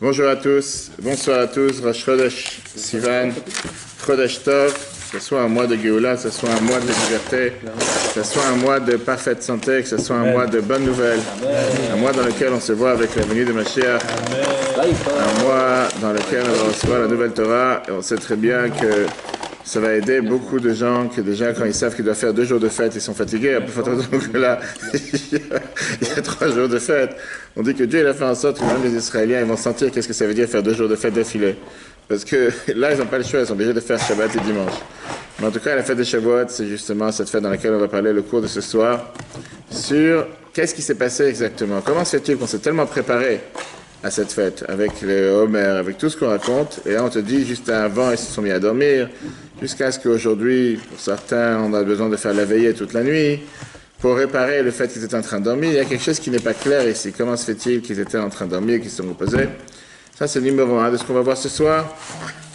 Bonjour à tous, bonsoir à tous, Rosh Chodesh Sivan, Chodesh Tov, que ce soit un mois de Géoula, que ce soit un mois de liberté, que ce soit un mois de parfaite santé, que ce soit un mois de bonnes nouvelles, un mois dans lequel on se voit avec la venue de Mashiach, un mois dans lequel on va recevoir la nouvelle Torah, et on sait très bien que ça va aider beaucoup de gens que déjà quand ils savent qu'ils doivent faire 2 jours de fête, ils sont fatigués. À plus forte raison que là, il y a 3 jours de fête. On dit que Dieu il a fait en sorte que même les Israéliens ils vont sentir qu'est-ce que ça veut dire faire 2 jours de fête d'affilée. Parce que là, ils n'ont pas le choix, ils sont obligés de faire Shabbat et dimanche. Mais en tout cas, la fête de Shavuot, c'est justement cette fête dans laquelle on va parler le cours de ce soir sur qu'est-ce qui s'est passé exactement. Comment se fait-il qu'on s'est tellement préparé à cette fête, avec le Homer, avec tout ce qu'on raconte, et là on te dit juste avant ils se sont mis à dormir, jusqu'à ce qu'aujourd'hui, pour certains, on a besoin de faire la veillée toute la nuit, pour réparer le fait qu'ils étaient en train de dormir. Il y a quelque chose qui n'est pas clair ici. Comment se fait-il qu'ils étaient en train de dormir, qu'ils se sont reposés? Ça c'est le numéro 1 de ce qu'on va voir ce soir,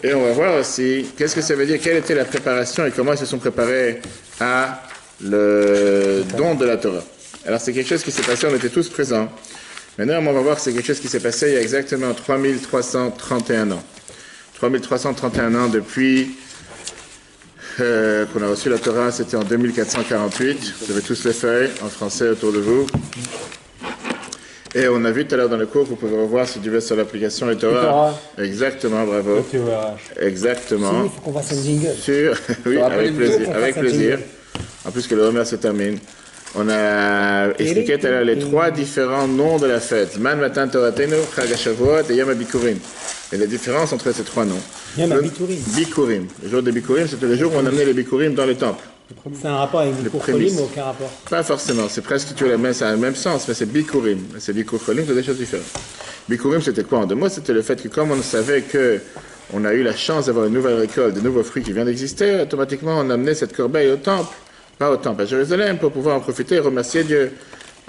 et on va voir aussi qu'est-ce que ça veut dire, quelle était la préparation et comment ils se sont préparés à le don de la Torah. Alors c'est quelque chose qui s'est passé, on était tous présents. Maintenant, on va voir que c'est quelque chose qui s'est passé il y a exactement 3331 ans. 3331 ans depuis qu'on a reçu la Torah, c'était en 2448. Vous avez tous les feuilles en français autour de vous. Et on a vu tout à l'heure dans le cours, vous pouvez revoir si tu veux sur l'application et Torah. Exactement, bravo. Exactement. Il faut qu'on fasse un jingle. Oui, avec plaisir. Avec plaisir. En plus que le Homer se termine. On a expliqué tout à l'heure les 3 différents noms de la fête. Man, Matan, Toratenu, Chag HaShavuot et Yom HaBikurim. Et la différence entre ces 3 noms. Yom HaBikurim. Bikurim. Le jour des Bikurim, c'était le jour où on amenait les Bikurim dans le temple. C'est un rapport avec Bikur Cholim ou aucun rapport? Pas forcément. C'est presque, ça a le même sens, mais c'est Bikurim. C'est Bikur Cholim, c'est des choses différentes. Bikurim, c'était quoi en 2 mots? C'était le fait que comme on savait que on a eu la chance d'avoir une nouvelle récolte, de nouveaux fruits qui viennent d'exister, automatiquement on amenait cette corbeille au temple. Pas au temple à Jérusalem, pour pouvoir en profiter et remercier Dieu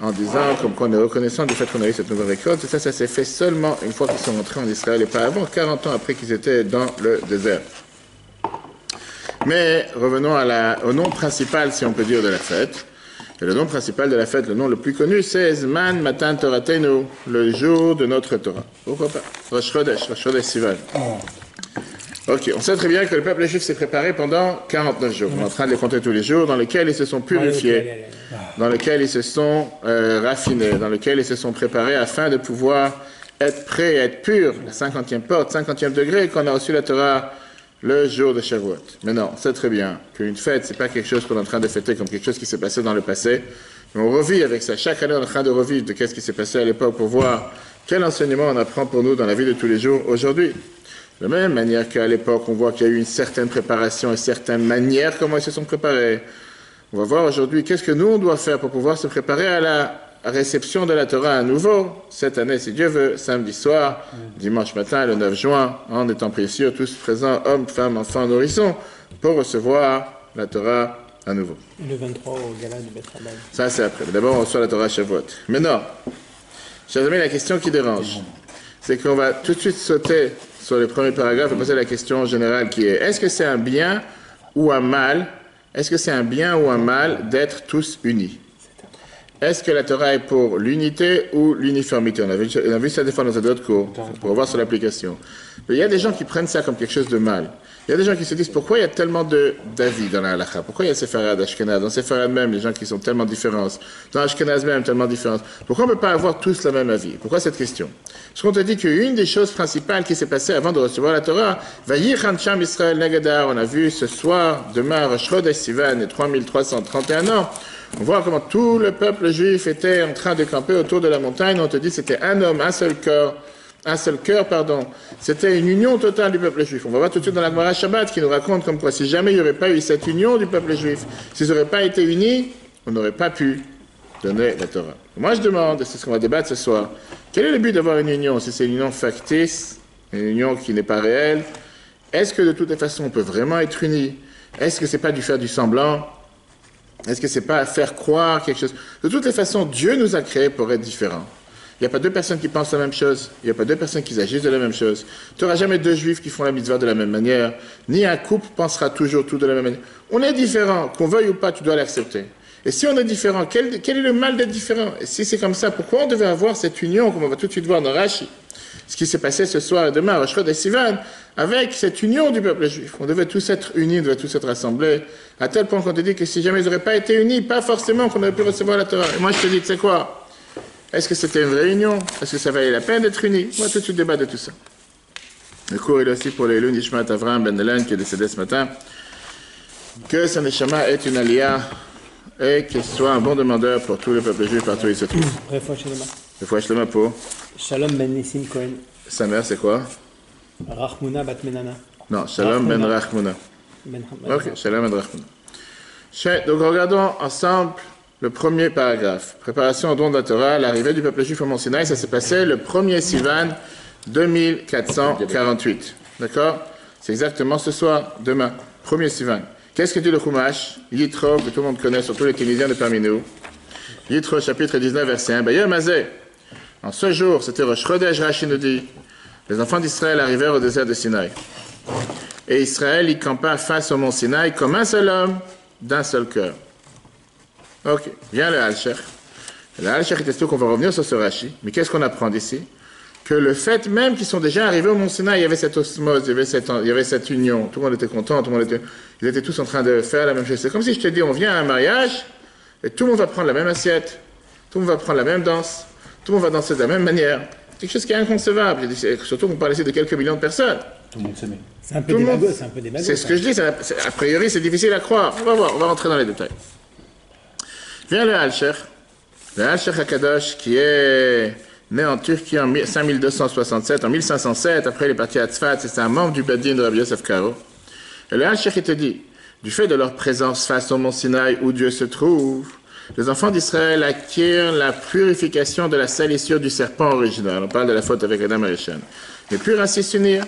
en disant comme qu'on est reconnaissant du fait qu'on a eu cette nouvelle récolte. Et ça s'est fait seulement une fois qu'ils sont rentrés en Israël et pas avant, 40 ans après qu'ils étaient dans le désert. Mais revenons au nom principal, si on peut dire, de la fête. Et le nom principal de la fête, le nom le plus connu, c'est Zman Matan Toratenu, le jour de notre Torah. Pourquoi pas? Rosh Chodesh Sivan. Ok, on sait très bien que le peuple juif s'est préparé pendant 49 jours. On est en train de les compter tous les jours, dans lesquels ils se sont purifiés, dans lesquels ils se sont raffinés, dans lesquels ils se sont préparés afin de pouvoir être prêts, être purs, la 50e porte, 50e degré, qu'on a reçu la Torah le jour de Shavuot. Mais non, on sait très bien qu'une fête, c'est pas quelque chose qu'on est en train de fêter comme quelque chose qui s'est passé dans le passé. Mais on revit avec ça. Chaque année, on est en train de revivre de qu'est-ce qui s'est passé à l'époque pour voir quel enseignement on apprend pour nous dans la vie de tous les jours aujourd'hui. De la même manière qu'à l'époque, on voit qu'il y a eu une certaine préparation et certaines manières comment ils se sont préparés. On va voir aujourd'hui qu'est-ce que nous, on doit faire pour pouvoir se préparer à la réception de la Torah à nouveau, cette année, si Dieu veut, samedi soir, dimanche matin, le 9 juin, en étant précieux, tous présents, hommes, femmes, enfants, nourrissons, pour recevoir la Torah à nouveau. Le 23 au gala du Beth Rabban. Ça, c'est après. D'abord, on reçoit la Torah à Shavuot. Mais non, chers amis, la question qui dérange, c'est qu'on va tout de suite sauter sur le premier paragraphe et poser la question générale qui est: est-ce que c'est un bien ou un mal? Est-ce que c'est un bien ou un mal d'être tous unis? Est-ce que la Torah est pour l'unité ou l'uniformité? On a vu ça des fois dans d'autres cours, pour voir sur l'application. Mais il y a des gens qui prennent ça comme quelque chose de mal. Il y a des gens qui se disent pourquoi il y a tellement d'avis dans la halakha? Pourquoi il y a Séfarad, Ashkenaz? Dans Séfarad même, les gens qui sont tellement différents. Dans Ashkenaz même, tellement différents. Pourquoi on ne peut pas avoir tous le même avis? Pourquoi cette question? Parce qu'on te dit qu'une des choses principales qui s'est passée avant de recevoir la Torah, Vayichan Sham Israël Negadar, on a vu ce soir, demain, Rosh Chodesh Sivan, et 3331 ans, on voit comment tout le peuple juif était en train de camper autour de la montagne. On te dit c'était un homme, un seul cœur. C'était une union totale du peuple juif. On va voir tout de suite dans la Gemara Shabbat qui nous raconte comme quoi si jamais il n'y aurait pas eu cette union du peuple juif, s'ils n'auraient pas été unis, on n'aurait pas pu donner la Torah. Moi je demande, et c'est ce qu'on va débattre ce soir, quel est le but d'avoir une union? Si c'est une union factice, une union qui n'est pas réelle, est-ce que de toutes les façons on peut vraiment être unis? Est-ce que c'est pas du faire du semblant? Est-ce que c'est pas faire croire quelque chose? De toutes les façons, Dieu nous a créés pour être différents. Il n'y a pas 2 personnes qui pensent la même chose. Il n'y a pas 2 personnes qui agissent de la même chose. Tu n'auras jamais 2 juifs qui font la mitzvah de la même manière. Ni un couple pensera toujours tout de la même manière. On est différents. Qu'on veuille ou pas, tu dois l'accepter. Et si on est différent, quel est le mal d'être différent? Et si c'est comme ça, pourquoi on devait avoir cette union, comme on va tout de suite voir dans Rashi? ce qui s'est passé ce soir et demain à Rosh Chodesh Sivan, avec cette union du peuple juif. On devait tous être unis, on devait tous être rassemblés, à tel point qu'on te dit que si jamais ils n'auraient pas été unis, pas forcément qu'on aurait pu recevoir la Torah. Et moi, je te dis, tu sais quoi? Est-ce que c'était une vraie union? Est-ce que ça valait la peine d'être unis? Moi, tout de suite, débat de tout ça. Le cours est aussi pour les Elun Ishmael Avram Ben Helen qui est décédé ce matin. Que son neshama est une aliyah et qu'il soit un bon demandeur pour tout le peuple juif partout où il se trouve. Refoua Shlema pour Shalom Ben Nissim Cohen. Sa mère, c'est quoi? Rachmouna Bat Menana. Non, Shalom Ben Rachmouna. Ok, Shalom Ben Rachmouna. Donc regardons ensemble le premier paragraphe. Préparation au don de la Torah, l'arrivée du peuple juif au Mont Sinaï, ça s'est passé le 1er Sivan 2448. D'accord? C'est exactement ce soir, demain, 1er Sivan. Qu'est-ce que dit le Chumash? Yitro, que tout le monde connaît, surtout les Tunisiens de parmi nous. Yitro, chapitre 19, verset 1. Bayom Azeh. En ce jour, c'était Rosh Chodesh, Rashi nous dit, les enfants d'Israël arrivèrent au désert de Sinaï. Et Israël y campa face au mont Sinaï comme un seul homme, d'un seul cœur. Ok, vient le Al-Sheikh. Le Al-Sheikh est qu'on va revenir sur ce Rashi, mais qu'est-ce qu'on apprend d'ici? Que le fait même qu'ils sont déjà arrivés au mont Sinaï, il y avait cette osmose, il y avait cette union, tout le monde était content, ils étaient tous en train de faire la même chose. C'est comme si je te dis, on vient à un mariage, et tout le monde va prendre la même assiette, tout le monde va prendre la même danse, tout le monde va danser de la même manière. C'est quelque chose qui est inconcevable. Surtout qu'on parle ici de quelques millions de personnes. Tout le monde s'aimait. C'est un peu démago, c'est un peu démago. C'est ce que je dis, a priori c'est difficile à croire. On va voir, on va rentrer dans les détails. Vient le Al-Sheikh Hakadosh, qui est né en Turquie en 5267, en 1507, après il est parti à Tzfat, c'est un membre du Bedin de Rabbi Yosef Karo. Et le Al-Sheikh il te dit, du fait de leur présence face au mont Sinaï où Dieu se trouve, les enfants d'Israël acquièrent la purification de la salissure du serpent original. On parle de la faute avec Adam et Rishon. Ne plus ainsi s'unir,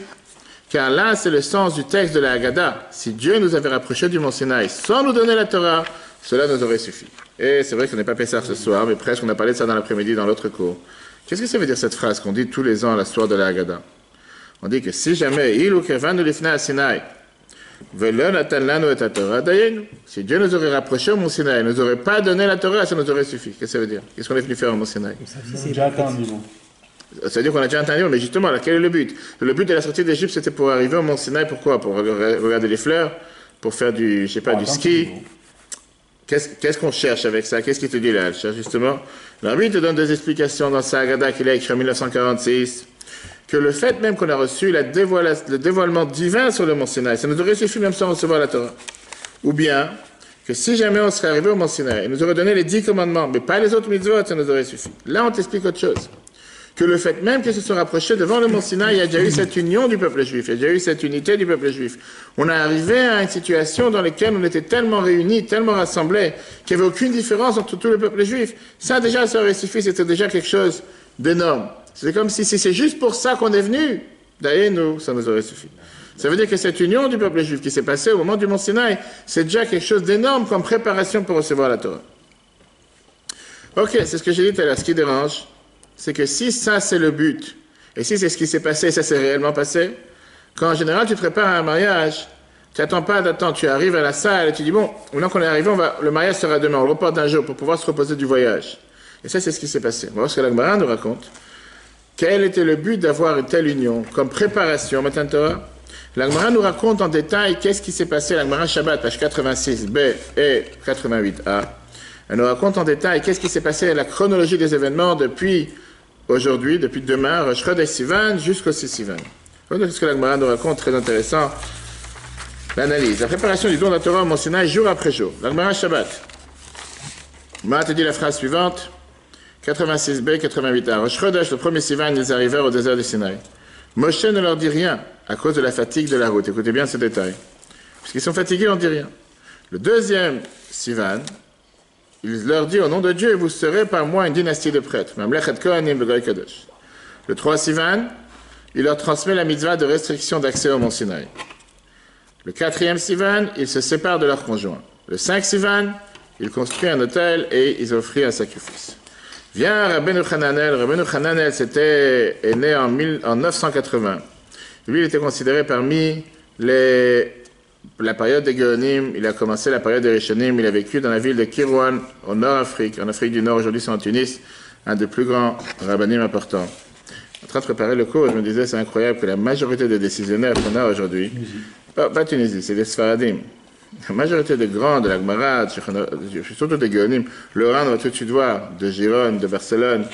car là, c'est le sens du texte de la Haggadah. Si Dieu nous avait rapprochés du mont Sinaï sans nous donner la Torah, cela nous aurait suffi. Et c'est vrai qu'on n'est pas Pessah ce soir, mais presque on a parlé de ça dans l'après-midi dans l'autre cours. Qu'est-ce que ça veut dire cette phrase qu'on dit tous les ans à la soirée de la Haggadah? On dit que si jamais il ou Kevan nous l'ifna à Sinaï, si Dieu nous aurait rapprochés au mont Sinaï, il ne nous aurait pas donné la Torah, ça nous aurait suffi. Qu'est-ce que ça veut dire? Qu'est-ce qu'on est venu faire au mont Sinaï? Ça veut dire qu'on a déjà atteint un niveau, mais justement, là, quel est le but? Le but de la sortie d'Égypte, c'était pour arriver au mont Sinaï, pourquoi? Pour regarder les fleurs, pour faire du ski. Qu'est-ce qu'on cherche avec ça? Qu'est-ce qu'il te dit là? Justement, l'arbitre te donne des explications dans sa Haggadah qu'il a écrit en 1946. Que le fait même qu'on a reçu le dévoilement divin sur le mont Sinaï, ça nous aurait suffi même sans recevoir la Torah. Ou bien, que si jamais on serait arrivé au mont Sinaï, il nous aurait donné les 10 commandements, mais pas les autres mitzvot, ça nous aurait suffi. Là, on t'explique autre chose. Que le fait même qu'ils se sont rapprochés devant le mont Sinaï, il y a déjà eu cette union du peuple juif, il y a déjà eu cette unité du peuple juif. On est arrivé à une situation dans laquelle on était tellement réunis, tellement rassemblés, qu'il n'y avait aucune différence entre tout le peuple juif. Ça déjà, ça aurait suffi, c'était déjà quelque chose d'énorme. C'est comme si c'est juste pour ça qu'on est venu. D'ailleurs, nous, ça nous aurait suffi. Ça veut dire que cette union du peuple juif qui s'est passée au moment du mont Sinaï, c'est déjà quelque chose d'énorme comme préparation pour recevoir la Torah. Ok, c'est ce que j'ai dit tout à l'heure. Ce qui dérange, c'est que si ça c'est le but, et si c'est ce qui s'est passé, ça s'est réellement passé, quand en général tu te prépares à un mariage, tu n'attends pas d'attendre, tu arrives à la salle et tu dis, bon, maintenant qu'on est arrivé, le mariage sera demain, on le reporte d'un jour pour pouvoir se reposer du voyage. Et ça c'est ce qui s'est passé. On va voir ce que la Gemara nous raconte. Quel était le but d'avoir une telle union comme préparation, Matan Torah? La Gemara nous raconte en détail qu'est-ce qui s'est passé, la Gemara Shabbat, page 86b et 88a. Elle nous raconte en détail qu'est-ce qui s'est passé, la chronologie des événements depuis aujourd'hui, depuis demain, Rosh Chodesh Sivan jusqu'au 6 Sivan. Voilà ce que la Gemara nous raconte, très intéressant. L'analyse. La préparation du don de la Torah au Mont Sinaï jour après jour. La Gemara Shabbat. M'a te dit la phrase suivante. 86b, 88a. Rosh Chodesh, le premier Sivan, ils arrivèrent au désert du Sinaï. Moshe ne leur dit rien à cause de la fatigue de la route. Écoutez bien ce détail. Puisqu'ils sont fatigués, on ne dit rien. Le deuxième Sivan, il leur dit au nom de Dieu, vous serez par moi une dynastie de prêtres. Le 3 Sivan, il leur transmet la mitzvah de restriction d'accès au mont Sinaï. Le 4e Sivan, ils se séparent de leurs conjoints. Le 5 Sivan, ils construisent un autel et ils offrent un sacrifice. Vient Rabbeinu Hananel. Rabbeinu Hananel est né en 980. Lui, il était considéré parmi la période des Géonim. Il a commencé la période des Rishonim. Il a vécu dans la ville de Kirouan, en Afrique du Nord. Aujourd'hui, c'est en Tunis, un des plus grands rabbinim importants. train de préparer le cours, je me disais, c'est incroyable que la majorité des décisionnaires qu'on a aujourd'hui, pas Tunisie, c'est les Sfaradim. La majorité des grands de la Gemara, surtout des Géonim, le Rhin, on va tout de suite voir, de Gérone, de Barcelone.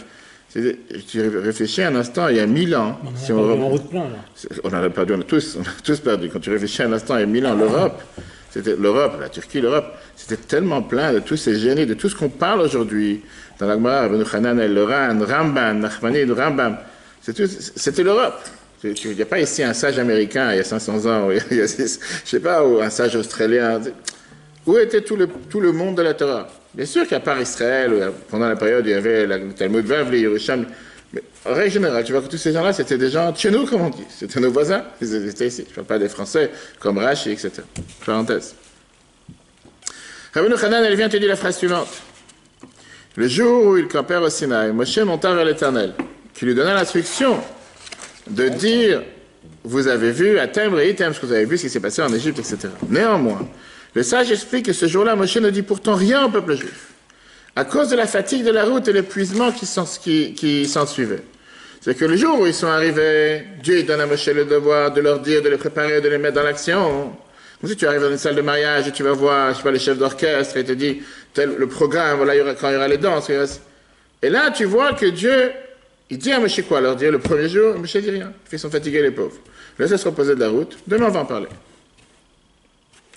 Tu réfléchis un instant, il y a 1000 ans. On en a perdu, on a tous perdu. Quand tu réfléchis un instant, il y a 1000 ans, l'Europe, la Turquie, l'Europe, c'était tellement plein de tous ces génies, de tout ce qu'on parle aujourd'hui. Dans la Gemara, Rabbeinu Hananel, le Rhin, Ramban, Nachmanide, Rambam, c'était l'Europe. Il n'y a pas ici un sage américain il y a 500 ans, je ne sais pas, ou un sage australien. Où était tout le monde de la Torah? Bien sûr qu'à part Israël, pendant la période où il y avait le Talmud Bavli, Yerushalmi, mais en règle générale, tu vois que tous ces gens-là, c'était des gens de chez nous, comme on dit. C'était nos voisins, ils étaient ici. Je ne parle pas des Français, comme Rashi, etc. Parenthèse. Rabbeinu Hanan, elle vient te dire la phrase suivante. Le jour où ils campèrent au Sinaï, Moshe monta vers l'Éternel, qui lui donna l'instruction de dire, vous avez vu, à Thème et Item, ce que vous avez vu, ce qui s'est passé en Égypte, etc. Néanmoins, le sage explique que ce jour-là, Moshe ne dit pourtant rien au peuple juif, à cause de la fatigue de la route et l'épuisement qui s'en suivait. C'est que le jour où ils sont arrivés, Dieu donne à Moshe le devoir de leur dire, de les préparer, de les mettre dans l'action. Comme si tu arrives dans une salle de mariage et tu vas voir, je sais pas, le chef d'orchestre et te dit, le programme, voilà, quand il y aura les danses. Et là, tu vois que Dieu, il dit à Moshe quoi, leur dire le premier jour, Moshe dit rien. Ils sont fatigués, les pauvres. Laisse se reposer de la route. Demain, on va en parler.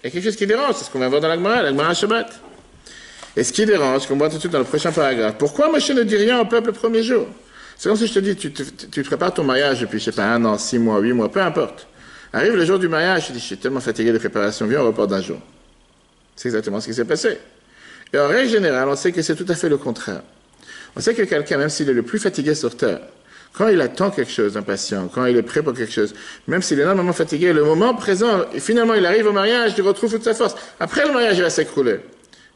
Il y a quelque chose qui dérange, c'est ce qu'on va voir dans la Gemara Shabbat. Et ce qui dérange, qu'on voit tout de suite dans le prochain paragraphe, pourquoi Moshe ne dit rien au peuple le premier jour? C'est comme si je te dis, tu prépares ton mariage depuis, je sais pas, 1 an, 6 mois, 8 mois, peu importe. Arrive le jour du mariage, tu dis, je suis tellement fatigué de préparation, viens, on reporte d'un jour. C'est exactement ce qui s'est passé. Et en règle générale, on sait que c'est tout à fait le contraire. On sait que quelqu'un, même s'il est le plus fatigué sur Terre, quand il attend quelque chose d'impatient, quand il est prêt pour quelque chose, même s'il est énormément fatigué, le moment présent, et finalement il arrive au mariage, il retrouve toute sa force. Après le mariage, il va s'écrouler.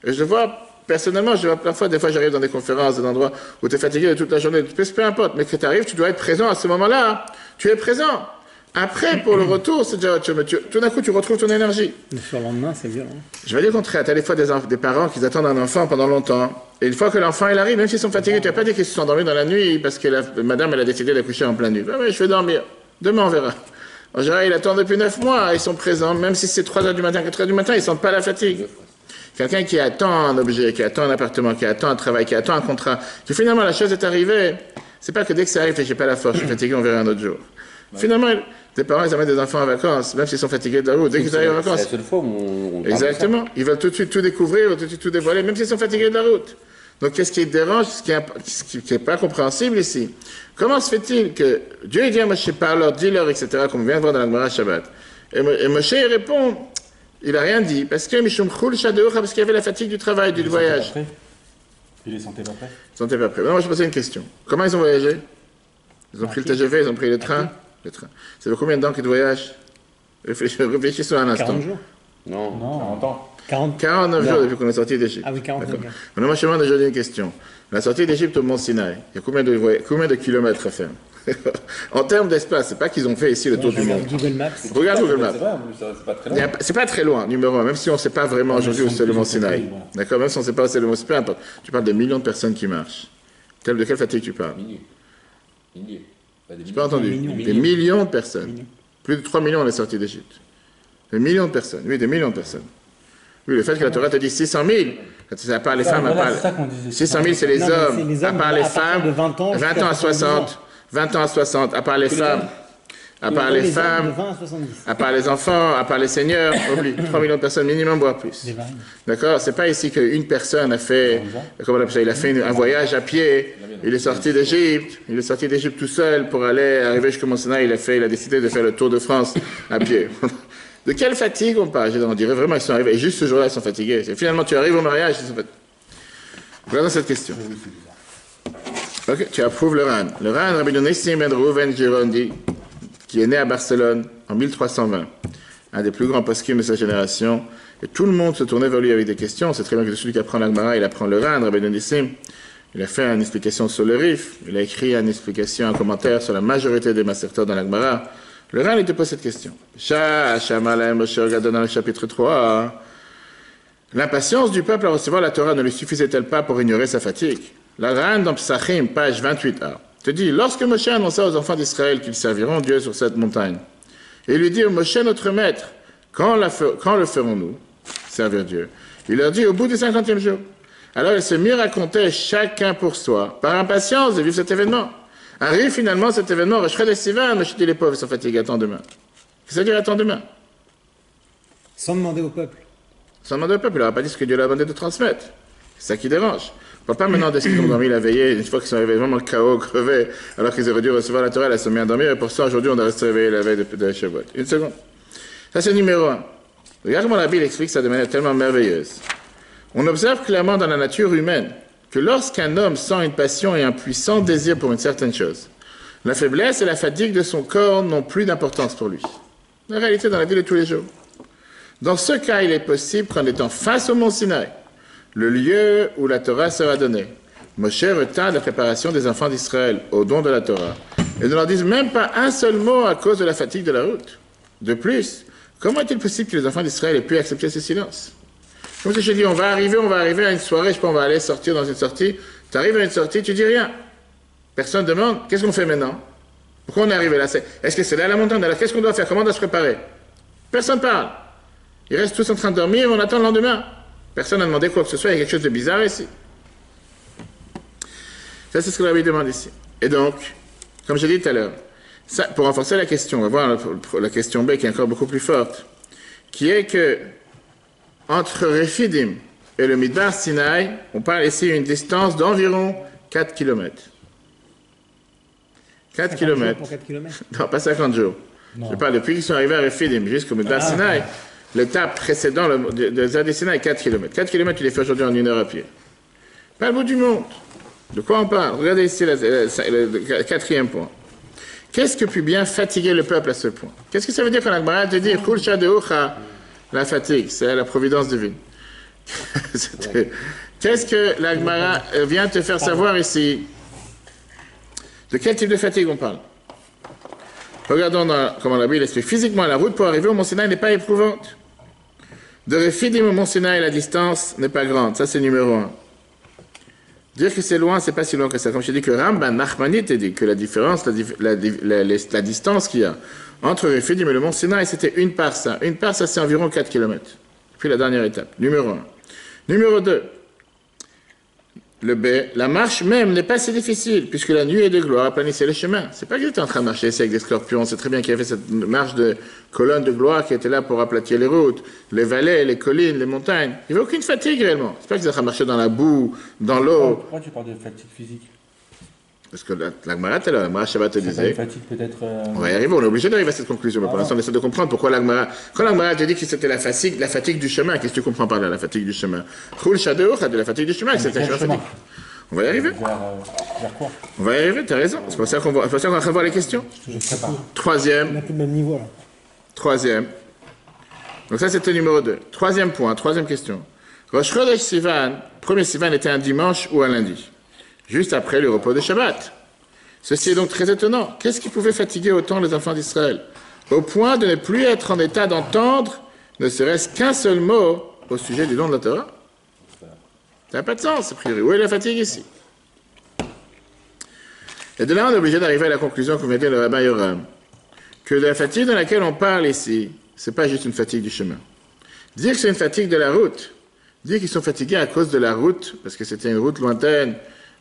Et je vois, personnellement, je vois parfois, des fois j'arrive dans des conférences, des endroits où tu es fatigué de toute la journée, peu importe, mais que tu arrives, tu dois être présent à ce moment-là. Tu es présent. Après, pour le retour, c'est déjà autre chose. Mais tout d'un coup, tu retrouves ton énergie. Le surlendemain, c'est violent. Je vais dire le contraire. Tu as des fois des parents qui attendent un enfant pendant longtemps. Et une fois que l'enfant il arrive, même s'ils sont fatigués, tu n'as pas dit qu'ils se sont endormis dans la nuit parce que madame elle a décidé d'accoucher en pleine nuit. Ah, mais je vais dormir. Demain, on verra. En général, ils attendent depuis 9 mois. Ils sont présents. Même si c'est 3 h du matin, 4 h du matin, ils ne sentent pas la fatigue. Quelqu'un qui attend un objet, qui attend un appartement, qui attend un travail, qui attend un contrat, que finalement la chose est arrivée, c'est pas que dès que ça arrive, j'ai pas la force, je suis fatigué, on verra un autre jour. Ouais. Finalement, des parents, ils amènent des enfants en vacances, même s'ils sont fatigués de la route, dès qu'ils arrivent en vacances. C'est la seule fois où on exactement. Ils veulent tout de suite tout découvrir, tout de suite tout dévoiler, même s'ils sont fatigués de la route. Donc, qu'est-ce qui dérange, ce qui n'est pas compréhensible ici? Comment se fait-il que Dieu dit à Moshe, parle-leur, dis-leur, etc., comme on vient de voir dans la Gemara Shabbat. Et Moshe répond, il n'a rien dit, parce que Mishum Chul Shadeucha, parce qu'il y avait la fatigue du travail, du voyage. Il les sentait pas prêts. Ils ne sentaient pas prêts. Non, moi, je posais une question. Comment ils ont voyagé? Ils ont pris le TGV, ils ont pris le train. Ça fait combien de temps qu'ils voyagent? Réfléchissez un instant. 40 jours. Non, 40 ans. 49 jours depuis qu'on est sorti d'Égypte. Ah oui, 49 jours. Maintenant, moi, je me demande déjà une question. La sortie d'Égypte au Mont Sinaï, il y a combien de kilomètres à faire? En termes d'espace, c'est pas qu'ils ont fait ici le tour du monde. Google Maps. Regarde Google Maps. C'est pas très loin. C'est pas très loin, numéro 1, même si on ne sait pas vraiment aujourd'hui où c'est le Mont Sinaï. D'accord, même si on ne sait pas où c'est le Mont Sinaï, peu importe. Tu parles de millions de personnes qui marchent. De quelle fatigue tu parles? Milliers. Je n'ai pas entendu. Des millions de personnes. Plus de 3 millions on est sortis d'Égypte. Des millions de personnes. Oui, des millions de personnes. Oui, le fait que la Torah te dit 600 000, c'est à part les femmes, à part... 600 000, c'est les hommes, à part les femmes, 20 ans à 60, 20 ans à 60, à part les femmes, à part les femmes, à part les enfants, à part les seigneurs, oublie, 3 millions de personnes minimum, voire plus. D'accord? C'est pas ici qu'une personne a fait, comment on appelle ça, il a fait un voyage à pied, il est sorti d'Égypte tout seul pour arriver jusqu'au Mont Sinaï, il a décidé de faire le tour de France à pied. De quelle fatigue on parle? On dirait vraiment qu'ils sont arrivés, et juste ce jour-là, ils sont fatigués. Finalement, tu arrives au mariage, ils sont fatigués. Regardons cette question. Ok, tu approuves le Rhan. Le Rhan, Rabbi Nissim ben Reuven Girondi, qui est né à Barcelone en 1320, un des plus grands poskim de sa génération, et tout le monde se tournait vers lui avec des questions. C'est très bien que celui qui apprend l'Agmara, il apprend le Rhan, Rabbi Nissim. Il a fait une explication sur le Rif, il a écrit une explication, un commentaire sur la majorité des Masertors dans l'Agmara. Le Rhan, il te pose cette question. Dans le chapitre 3, l'impatience du peuple à recevoir la Torah ne lui suffisait-elle pas pour ignorer sa fatigue? Le Rhan, dans Psachim, page 28a, te dit, lorsque Moshe annonça aux enfants d'Israël qu'ils serviront Dieu sur cette montagne, et lui dit, Moshe notre maître, quand le ferons-nous, servir Dieu? Il leur dit, au bout du 50e jour. Alors ils se mirent à compter chacun pour soi, par impatience de vivre cet événement. Arrive finalement cet événement, Rosh Chodesh Sivan, Moshe dit, les pauvres sont fatigués, attends demain. Qu'est-ce que ça veut dire, attends demain? Sans demander au peuple. Sans demander au peuple, il n'aura pas dit ce que Dieu leur a demandé de transmettre. C'est ça qui dérange. On ne parle pas maintenant de ce qu'ils ont dormi la veillée, une fois qu'ils sont arrivés vraiment KO, crevés, alors qu'ils auraient dû recevoir la Torah, ils sont mis à dormir, et pour ça, aujourd'hui, on doit rester réveillé la veille de Shavuot. Une seconde. Ça, c'est numéro 1. Regarde comment la Bible explique ça de manière tellement merveilleuse. On observe clairement dans la nature humaine que lorsqu'un homme sent une passion et un puissant désir pour une certaine chose, la faiblesse et la fatigue de son corps n'ont plus d'importance pour lui. La réalité dans la vie de tous les jours. Dans ce cas, il est possible qu'en étant face au mont Sinaï, le lieu où la Torah sera donnée, Moshe retarde la préparation des enfants d'Israël au don de la Torah et ne leur dise même pas un seul mot à cause de la fatigue de la route. De plus, comment est-il possible que les enfants d'Israël aient pu accepter ce silence? Comme si je dis, on va arriver à une soirée, je sais pas, on va aller sortir dans une sortie, tu arrives à une sortie, tu dis rien. Personne ne demande, qu'est-ce qu'on fait maintenant? Pourquoi on est arrivé là? Est-ce que c'est là la montagne? Alors qu'est-ce qu'on doit faire? Comment on doit se préparer? Personne ne parle. Ils restent tous en train de dormir, on attend le lendemain. Personne n'a demandé quoi que ce soit, il y a quelque chose de bizarre ici. Ça, c'est ce que la Bible demande ici. Et donc, comme j'ai dit tout à l'heure, pour renforcer la question, on va voir la question B qui est encore beaucoup plus forte, qui est que entre Rephidim et le Midbar Sinaï, on parle ici d'une distance d'environ 4 km. 4 km. Pour 4 km. Non, pas 50 jours. Non. Je parle depuis qu'ils sont arrivés à Rephidim jusqu'au Midbar Sinaï. L'étape précédente de Zad Sinaï, 4 km. 4 km, tu les fais aujourd'hui en 1 heure à pied. Pas le bout du monde. De quoi on parle? Regardez ici le quatrième point. Qu'est-ce que peut bien fatiguer le peuple à ce point? Qu'est-ce que ça veut dire quand la Gemara te dit Kul Shadeucha, la fatigue, c'est la providence divine. Qu'est-ce que la Gemara vient te faire savoir ici? De quel type de fatigue on parle? Regardons comment la Bible explique. Physiquement, la route pour arriver au Mont Sinaï n'est pas éprouvante. De Rephidim au Mont Sinaï, la distance n'est pas grande. Ça, c'est numéro 1. Dire que c'est loin, c'est pas si loin que ça. Comme je t'ai dit que Ramban Nachmanite dit que la différence, la distance qu'il y a entre Rephidim et le Mont Sinaï, c'était une parsa. Une parsa, c'est environ 4 km. Puis la dernière étape. Numéro 1. Numéro 2. Le B, la marche même n'est pas si difficile, puisque la nuée de gloire aplanissait le chemin. C'est pas qu'il était en train de marcher ici avec des scorpions, c'est très bien qu'il y avait cette marche de colonne de gloire qui était là pour aplatir les routes, les vallées, les collines, les montagnes. Il n'y avait aucune fatigue réellement. C'est pas qu'ils étaient en train de marcher dans la boue, dans l'eau. Pourquoi tu parles de fatigue physique? Parce que la Gemara, la Gemara Shabbat te disait. Fatigue peut-être. On va y arriver, on est obligé d'arriver à cette conclusion. Mais pour l'instant, on essaie de comprendre pourquoi la Gemara. Quand la Gemara te dit que c'était la fatigue du chemin, qu'est-ce que tu comprends par là, la fatigue du chemin? Khul Shadeuch, de la fatigue du chemin, c'était la fatigue. On va y arriver. Vers quoi? On va y arriver, t'as raison. C'est pour ça qu'on est en train de voir les questions. Je sais pas. On n'a plus le même niveau là. Troisième. Donc ça, c'était numéro 2. Troisième point, troisième question. Rosh Chodesh Sivan, premier Sivan était un dimanche ou un lundi, juste après le repos de Shabbat. Ceci est donc très étonnant. Qu'est-ce qui pouvait fatiguer autant les enfants d'Israël, au point de ne plus être en état d'entendre ne serait-ce qu'un seul mot au sujet du don de la Torah? Ça n'a pas de sens, a priori. Où est la fatigue ici? Et de là, on est obligé d'arriver à la conclusion que vient de dire le rabbin Yoram, que la fatigue dans laquelle on parle ici, c'est pas juste une fatigue du chemin. Dire que c'est une fatigue de la route, dire qu'ils sont fatigués à cause de la route, parce que c'était une route lointaine,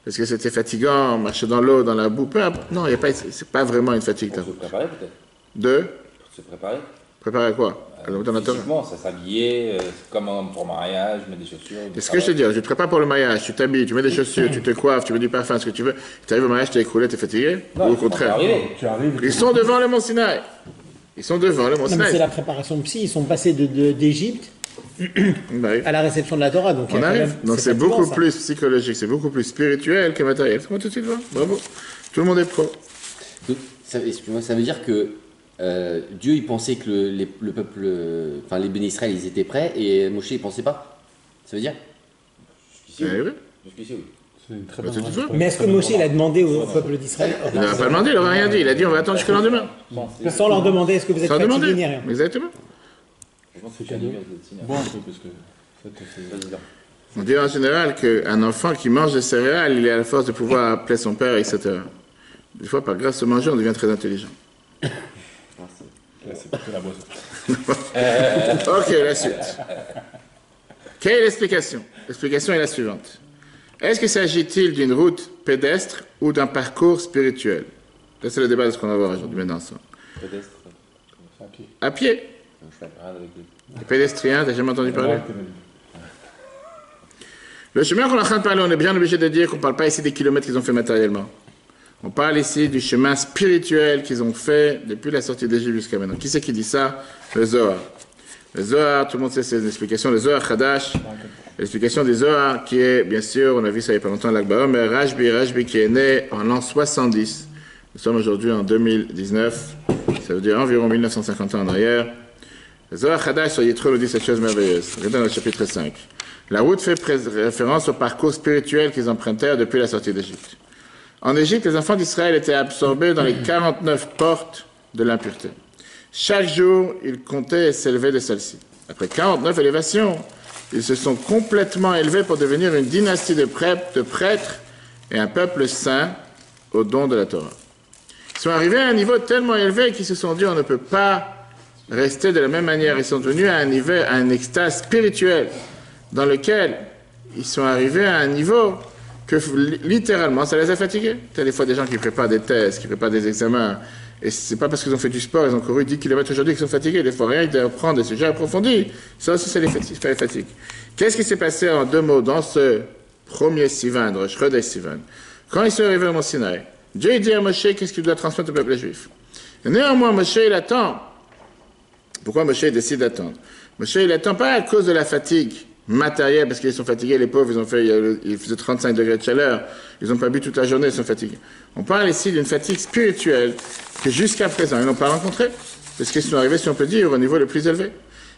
parce que c'était fatigant, marcher dans l'eau, dans la boue, non, c'est pas vraiment une fatigue de la route. Se préparer peut-être. De Se préparer. Préparer à quoi? Physiquement, ça s'habiller, comme pour mariage, mettre des chaussures. C'est ce que je te dis, je te prépare pour le mariage, tu t'habilles, tu mets des chaussures, tu te coiffes, tu mets du parfum, ce que tu veux. Tu arrives au mariage, tu es écroulé, tu es fatigué? Non, ou au contraire? Tu arrives. Ils sont devant le Mont Sinaï. Ils sont devant le Mont Non, mais Sinaï. c'est la préparation psy, ils sont passés d'Égypte à la réception de la Torah. Donc On arrive. Donc c'est beaucoup plus psychologique, c'est beaucoup plus spirituel que matériel. C'est moi tout de suite, bravo. Tout le monde est pro. Donc, excuse-moi, ça veut dire que Dieu il pensait que le peuple, enfin les bénis Israël, ils étaient prêts et Moshe il pensait pas. Ça veut dire? Jusqu'ici, Oui. Jusqu'ici, oui. C'est une très Bah, bonne c'est tout réponse. ça. Mais est-ce que Moshe il a demandé au peuple d'Israël, Il n'a pas demandé, il n'aurait rien dit. Il a dit on va attendre jusqu'au lendemain. sans leur demander est-ce que vous êtes Sans fatigué demander. ni rien? Exactement. Je pense que C'est c'est cadeau. cadeau. Bon, un peu, parce que ça te fait. Vas-y, là. On dit en général qu'un enfant qui mange des céréales, il est à la force de pouvoir appeler son père, etc. Des fois, par grâce au manger, on devient très intelligent. Là, c'est plutôt la boisson. Ok, la suite. Quelle est l'explication? L'explication est la suivante. Est-ce qu'il s'agit-il d'une route pédestre ou d'un parcours spirituel? Ça, c'est le débat de ce qu'on va voir aujourd'hui maintenant ensemble. Pédestre. C'est un pied. À pied. Je fais rien avec lui. Les pédestriens, t'as jamais entendu parler? Le chemin qu'on est en train de parler, on est bien obligé de dire qu'on ne parle pas ici des kilomètres qu'ils ont fait matériellement. On parle ici du chemin spirituel qu'ils ont fait depuis la sortie d'Égypte jusqu'à maintenant. Qui c'est qui dit ça? Le Zohar. Le Zohar, tout le monde sait ses explications. Le Zohar Hadash, l'explication du Zohar qui est, bien sûr, on a vu ça il n'y a pas longtemps à l'Akbar, mais Rashbi qui est né en l'an 70. Nous sommes aujourd'hui en 2019, ça veut dire environ 1950 ans en arrière. Le Zohar Hadash sur Yitro nous dit cette chose merveilleuse. Regardez dans le chapitre 5. La route fait référence au parcours spirituel qu'ils empruntèrent depuis la sortie d'Égypte. En Égypte, les enfants d'Israël étaient absorbés dans les 49 portes de l'impureté. Chaque jour, ils comptaient et s'élevaient de celle-ci. Après 49 élévations, ils se sont complètement élevés pour devenir une dynastie de prêtres et un peuple saint au don de la Torah. Ils sont arrivés à un niveau tellement élevé qu'ils se sont dit on ne peut pas rester de la même manière. Ils sont venus à un extase spirituel dans lequel ils sont arrivés à un niveau que littéralement ça les a fatigués. Il y a des fois des gens qui préparent des tests, qui préparent des examens, et c'est pas parce qu'ils ont fait du sport, ils ont couru 10 km aujourd'hui qu'ils sont fatigués. Des fois rien, ils doivent prendre des sujets approfondis. Ça aussi, ça les fatigue. Qu'est-ce qui s'est passé en 2 mots dans ce premier Sivan, Rosh Chodesh Sivan? Quand ils sont arrivés au Mont Sinaï, Dieu dit à Moshe qu'est-ce qu'il doit transmettre au peuple juif. Et néanmoins, Moshe il attend. Pourquoi Moshe décide d'attendre? Moshe il attend pas à cause de la fatigue matériel, parce qu'ils sont fatigués, les pauvres, il faisait 35 degrés de chaleur, ils n'ont pas bu toute la journée, ils sont fatigués. On parle ici d'une fatigue spirituelle que jusqu'à présent, ils n'ont pas rencontrée, parce qu'ils sont arrivés, si on peut dire, au niveau le plus élevé.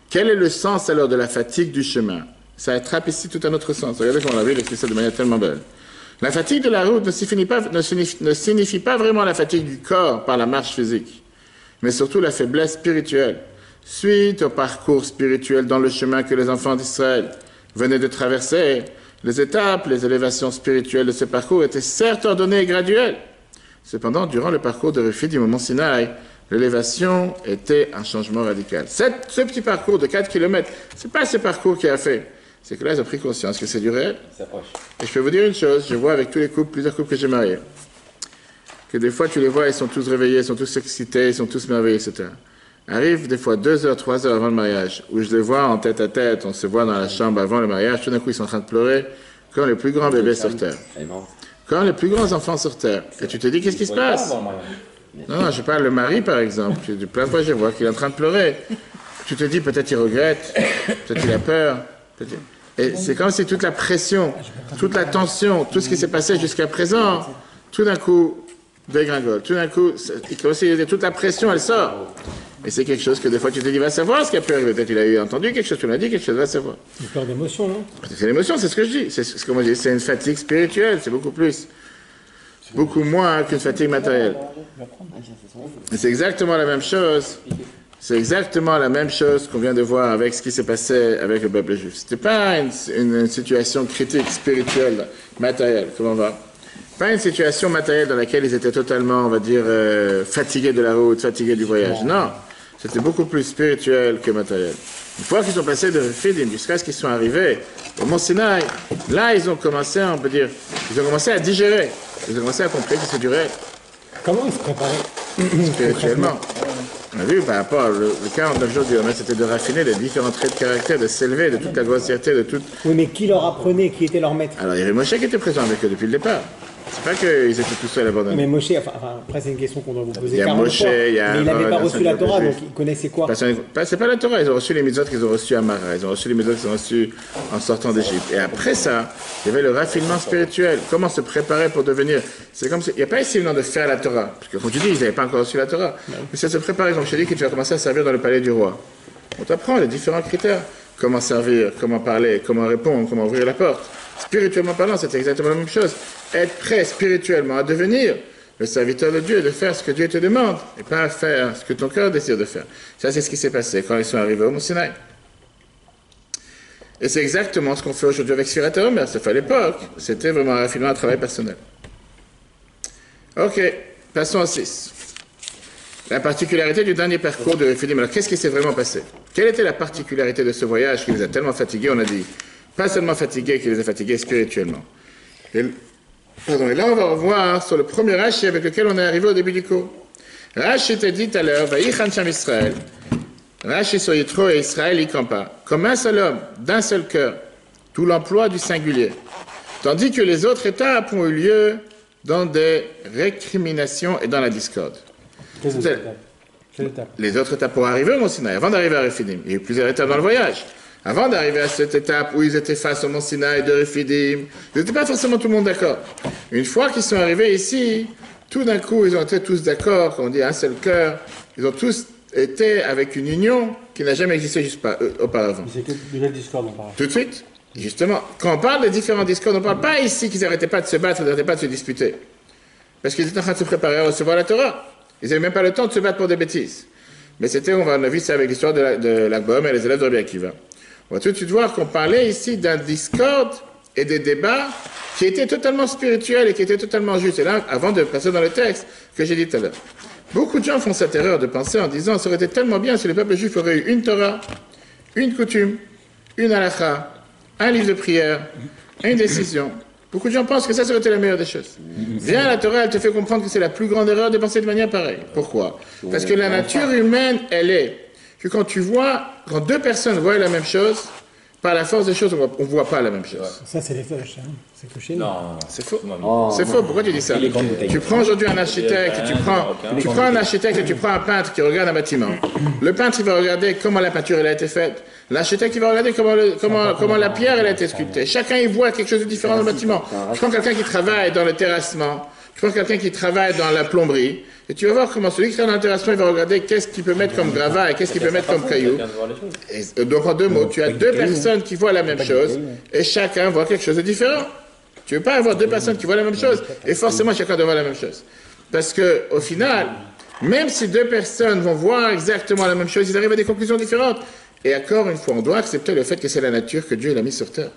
Quel est le sens alors de la fatigue du chemin? Ça attrape ici tout un autre sens. Regardez comment la Bible explique ça de manière tellement belle. La fatigue de la route ne signifie pas vraiment la fatigue du corps par la marche physique, mais surtout la faiblesse spirituelle. Suite au parcours spirituel dans le chemin que les enfants d'Israël venaient de traverser, les étapes, les élévations spirituelles de ce parcours étaient certes ordonnées et graduelles. Cependant, durant le parcours de Refidim au Mont Sinaï, l'élévation était un changement radical. Ce petit parcours de 4 km, ce n'est pas ce parcours qui a fait. C'est que là, ils ont pris conscience que c'est du réel. Et je peux vous dire une chose, je vois avec tous les couples, plusieurs couples que j'ai mariés, que des fois, tu les vois, ils sont tous réveillés, ils sont tous excités, ils sont tous merveilleux, etc. Arrive des fois 2 heures, 3 heures avant le mariage, où je les vois en tête à tête, on se voit dans la chambre avant le mariage, tout d'un coup ils sont en train de pleurer, comme les plus grands bébés sur terre. Comme les plus grands enfants sur terre. Et tu te dis, qu'est-ce qui se passe? Non, je parle le mari par exemple, plein de fois je vois qu'il est en train de pleurer. Tu te dis, peut-être il regrette, peut-être il a peur. Et c'est comme si toute la pression, toute la tension, tout ce qui s'est passé jusqu'à présent, tout d'un coup dégringole. Tout d'un coup, toute la pression, elle sort. Et c'est quelque chose que des fois tu te dis, va savoir ce qui a pu arriver. Peut-être il a eu entendu quelque chose, tu l'as dit quelque chose, va savoir. Une peur d'émotion, non? C'est l'émotion, c'est ce que je dis. C'est ce que moi je dis, c'est une fatigue spirituelle, c'est beaucoup plus. Beaucoup moins qu'une fatigue matérielle. Et c'est exactement la même chose. C'est exactement la même chose qu'on vient de voir avec ce qui s'est passé avec le peuple juif. C'était pas une situation critique, spirituelle, matérielle, comment on va? Pas une situation matérielle dans laquelle ils étaient totalement, on va dire, fatigués de la route, fatigués du voyage. Non, c'était beaucoup plus spirituel que matériel. Une fois qu'ils sont passés de Refidim jusqu'à ce qu'ils sont arrivés au Mont Sinaï, là, ils ont commencé, on peut dire, ils ont commencé à digérer. Ils ont commencé à comprendre que c'est du réel. Comment ils se préparaient spirituellement? On a vu par rapport le 49 jours du Homer, c'était de raffiner les différents traits de caractère, de s'élever de toute la grossièreté, de toute... Oui, mais qui leur apprenait? Qui était leur maître? Alors, il y avait Moshe qui était présent avec eux depuis le départ. C'est pas qu'ils étaient tout seuls abandonnés. Mais Moshe, après c'est une question qu'on doit vous poser. Il y a Moshe, il y a mais il n'avait pas reçu la Torah, donc il connaissait quoi? C'est pas la Torah, ils ont reçu les mitzvot qu'ils ont reçus à Mara, ils ont reçu les mitzvot qu'ils ont reçus en sortant d'Égypte. Et après ça, il y avait le raffinement spirituel. Comment se préparer pour devenir... C'est comme si... Il n'y a pas ici le nom de faire la Torah. Parce que comme tu dis, ils n'avaient pas encore reçu la Torah. Mais c'est se préparer, comme je t'ai dit, que tu vas commencer à servir dans le palais du roi. On t'apprend les différents critères. Comment servir, comment parler, comment répondre, comment ouvrir la porte. Spirituellement parlant, c'est exactement la même chose. Être prêt spirituellement à devenir le serviteur de Dieu, de faire ce que Dieu te demande, et pas à faire ce que ton cœur désire de faire. Ça, c'est ce qui s'est passé quand ils sont arrivés au Mont Sinaï. Et c'est exactement ce qu'on fait aujourd'hui avec Sfirat HaOmer. Ça fait à l'époque, c'était vraiment un raffinement, un travail personnel. Ok, Passons au 6. La particularité du dernier parcours de Rephidim. Alors, qu'est-ce qui s'est vraiment passé? Quelle était la particularité de ce voyage qui les a tellement fatigués? On a dit, pas seulement fatigués, qui les a fatigués spirituellement. Et là, on va revoir sur le premier Rashi avec lequel on est arrivé au début du cours. Rashi t'a dit tout à l'heure, Vaïchan Sham Israël. Rashi sur Yitro et Israël y campa. Comme un seul homme, d'un seul cœur, tout l'emploi du singulier. Tandis que les autres étapes ont eu lieu dans des récriminations et dans la discorde. Quelle étape? Les autres étapes pour arriver au Mont Sinaï, avant d'arriver à Rephidim. Il y a eu plusieurs étapes dans le voyage. Avant d'arriver à cette étape où ils étaient face au Mont Sinaï de Rephidim, ils n'étaient pas forcément tout le monde d'accord. Une fois qu'ils sont arrivés ici, tout d'un coup, ils ont été tous d'accord, quand on dit un seul cœur, ils ont tous été avec une union qui n'a jamais existé auparavant. Mais c'est de quel discorde on parle? Tout de suite, justement, quand on parle de différents discours, on ne parle pas ici qu'ils n'arrêtaient pas de se battre, ils n'arrêtaient pas de se disputer. Parce qu'ils étaient en train de se préparer à recevoir la Torah. Ils n'avaient même pas le temps de se battre pour des bêtises. Mais on a vu ça avec l'histoire de l'Akbom et les élèves de Rabbi Akiva. On va tout de suite voir qu'on parlait ici d'un discorde et des débats qui étaient totalement spirituels et qui étaient totalement justes. Et là, avant de passer dans le texte que j'ai dit tout à l'heure, beaucoup de gens font cette erreur de penser en disant ça aurait été tellement bien si le peuple juif aurait eu une Torah, une coutume, une halakha, un livre de prière, une décision. Beaucoup de gens pensent que ça aurait été la meilleure des choses. Viens, la Torah, elle te fait comprendre que c'est la plus grande erreur de penser de manière pareille. Pourquoi? Parce que la nature humaine, elle est que quand deux personnes voient la même chose, par la force des choses, on ne voit pas la même chose. Ça, c'est les feuilles, hein. C'est que chez nous. Non, c'est faux. Oh, C'est faux. Pourquoi tu dis ça? Tu prends aujourd'hui un architecte, tu prends un architecte et tu prends un peintre qui regarde un bâtiment. Le peintre, il va regarder comment la peinture elle a été faite. L'architecte, il va regarder comment la pierre elle a été sculptée. Chacun, il voit quelque chose de différent dans le bâtiment. Tu prends quelqu'un qui travaille dans le terrassement, tu prends quelqu'un qui travaille dans la plomberie, et tu vas voir comment celui qui travaille dans le terrassement, il va regarder qu'est-ce qu'il peut mettre comme gravat et qu'est-ce qu'il peut mettre comme caillou. Et donc, en deux mots, tu as deux personnes qui voient la même chose, et chacun voit quelque chose de différent. Tu ne veux pas avoir deux personnes qui voient la même chose, et forcément, chacun doit voir la même chose. Parce que, au final, même si deux personnes vont voir exactement la même chose, ils arrivent à des conclusions différentes. Et encore une fois, on doit accepter le fait que c'est la nature que Dieu l'a mis sur terre.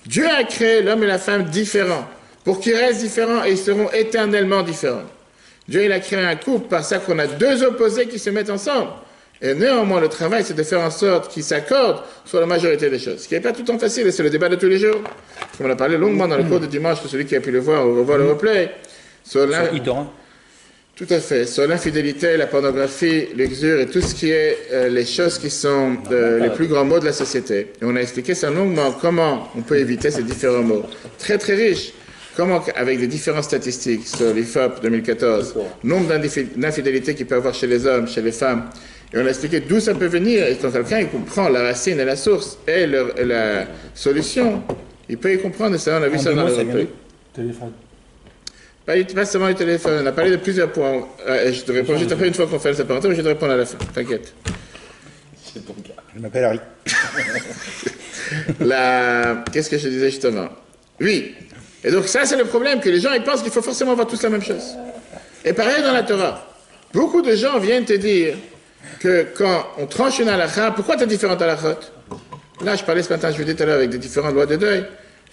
Dieu a créé l'homme et la femme différents, pour qu'ils restent différents et ils seront éternellement différents. Dieu il a créé un couple, par ça qu'on a deux opposés qui se mettent ensemble. Et néanmoins, le travail, c'est de faire en sorte qu'ils s'accordent sur la majorité des choses. Ce qui n'est pas tout le temps facile, et c'est le débat de tous les jours. Comme on a parlé longuement dans le cours de dimanche, pour celui qui a pu le voir ou revoir le replay. Sur tout à fait. Sur l'infidélité, la pornographie, l'uxure et tout ce qui est les choses qui sont les plus grands maux de la société. Et on a expliqué ça longuement, comment on peut éviter ces différents maux. Très très riche. Comment, avec des différentes statistiques sur l'IFOP 2014, nombre d'infidélités qu'il peut y avoir chez les hommes, chez les femmes, et on a expliqué d'où ça peut venir, et quand quelqu'un comprend la racine et la source et la solution, il peut y comprendre, et ça, on a vu ça dans le replay. Téléphone. Pas seulement le téléphone, on a parlé de plusieurs points. Je te réponds juste après, une fois qu'on fait le séparateur, mais je te réponds à la fin, t'inquiète. c'est ton cas. Je m'appelle Harry. Qu'est-ce que je disais justement? Oui. Et donc ça, c'est le problème, que les gens ils pensent qu'il faut forcément avoir tous la même chose. Et pareil dans la Torah. Beaucoup de gens viennent te dire que quand on tranche une halakha, pourquoi tu as différentes halakhot? Là, je parlais ce matin, je vous disais tout à l'heure, avec des différentes lois de deuil.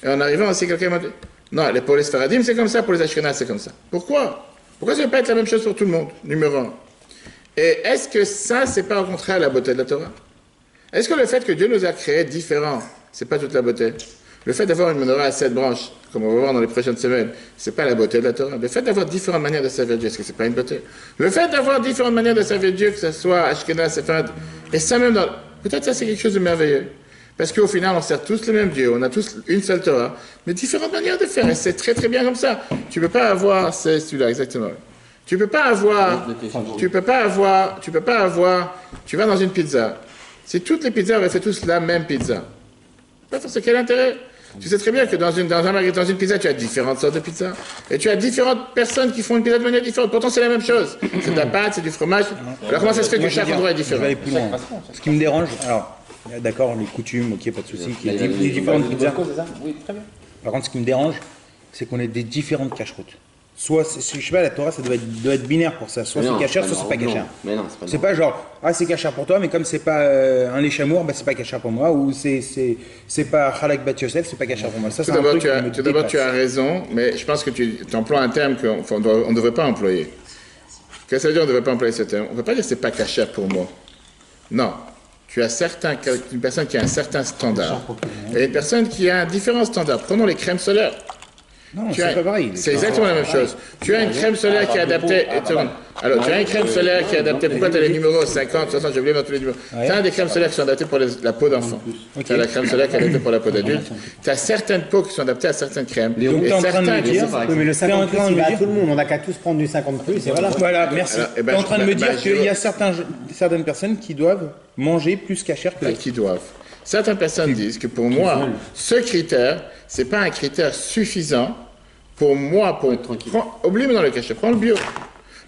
Et en arrivant aussi, quelqu'un m'a dit, non, pour les Sfaradim, c'est comme ça, pour les Ashkenaz, c'est comme ça. Pourquoi? Pourquoi ça ne peut pas être la même chose pour tout le monde? Numéro un. Et est-ce que ça, c'est pas au contraire la beauté de la Torah? Est-ce que le fait que Dieu nous a créés différents, c'est pas toute la beauté? Le fait d'avoir une menorah à 7 branches, comme on va voir dans les prochaines semaines, c'est pas la beauté de la Torah. Le fait d'avoir différentes manières de servir Dieu, est-ce que c'est pas une beauté? Le fait d'avoir différentes manières de servir Dieu, que ce soit Ashkenaz, Séfarad, et ça même dans... Peut-être ça c'est quelque chose de merveilleux. Parce qu'au final, on sert tous le même Dieu, on a tous une seule Torah, mais différentes manières de faire, et c'est très très bien comme ça. Tu peux pas avoir, c'est celui-là, exactement. Tu peux pas avoir, tu vas dans une pizza. Si toutes les pizzas auraient fait tous la même pizza, pas forcément quel intérêt? Tu sais très bien que dans une pizza, tu as différentes sortes de pizzas. Et tu as différentes personnes qui font une pizza de manière différente. Pourtant, c'est la même chose. C'est de la pâte, c'est du fromage. Alors comment ça se fait que chaque endroit est différent? Je vais aller plus loin. Ce qui me dérange, alors, d'accord, les coutumes, ok, pas de souci, qu'il y ait des différentes pizzas. Oui, très bien. Par contre, ce qui me dérange, c'est qu'on ait des différentes cache-routes. Soit, je sais pas, la Torah, ça doit être binaire pour ça. Soit c'est cachère, soit c'est pas cachère. Mais non, c'est pas C'est pas genre, ah, c'est cachère pour toi, mais comme c'est pas un lait chamour, bah, c'est pas cachère pour moi. Ou c'est pas Halak Bat Yosef, c'est pas cachère pour moi. Ça, c'est Tout d'abord, tu as raison, mais je pense que tu emploies un terme qu'on ne devrait pas employer. Qu'est-ce que ça veut dire on ne devrait pas employer ce terme? On ne peut pas dire que ce n'est pas cachère pour moi. Non. Tu as une personne qui a un certain standard et une personne qui a un différent standard. Prenons les crèmes solaires. Non, c'est pas pareil. C'est exactement la même chose. Tu as une crème solaire qui est adaptée. Alors, tu as une crème solaire qui est adaptée. Pourquoi tu as les numéros 50, 60, j'ai oublié dans tous les numéros. Tu as des crèmes solaires qui sont adaptées pour la peau d'enfant. Tu as la crème solaire qui est adaptée pour la peau d'adulte. Tu as certaines peaux qui sont adaptées à certaines crèmes. Donc, tu es en train de me dire. Oui, mais le 50 plus, il va à tout le monde. On n'a qu'à tous prendre du 50 plus et voilà. Voilà, merci. Tu es en train de me dire qu'il y a certaines personnes qui doivent manger plus cachère que d'autres. Qui doivent. Certaines personnes disent que pour moi, ce critère, ce n'est pas un critère suffisant pour moi, oublie-moi dans le cachet, prends le bio.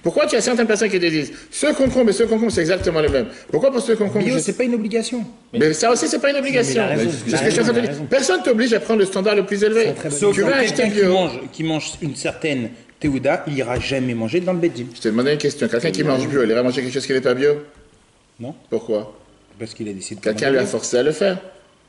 Pourquoi tu as certaines personnes qui te disent ce concombre et ce concombre, c'est exactement le même? Pourquoi pour ce concombre Bio, c'est pas une obligation. Mais ça aussi, c'est pas une obligation. C'est ce que je suis en train de dire. Personne t'oblige à prendre le standard le plus élevé. Sauf Tu que vas acheter quelqu'un bio. qui mange une certaine Théouda, il ira jamais manger dans le Bedjim. Je t'ai demandé une question. Quelqu'un qui mange bio, il ira manger quelque chose qui n'est pas bio? Non. Pourquoi? Parce qu'il a décidé de Quelqu'un lui a forcé à le faire.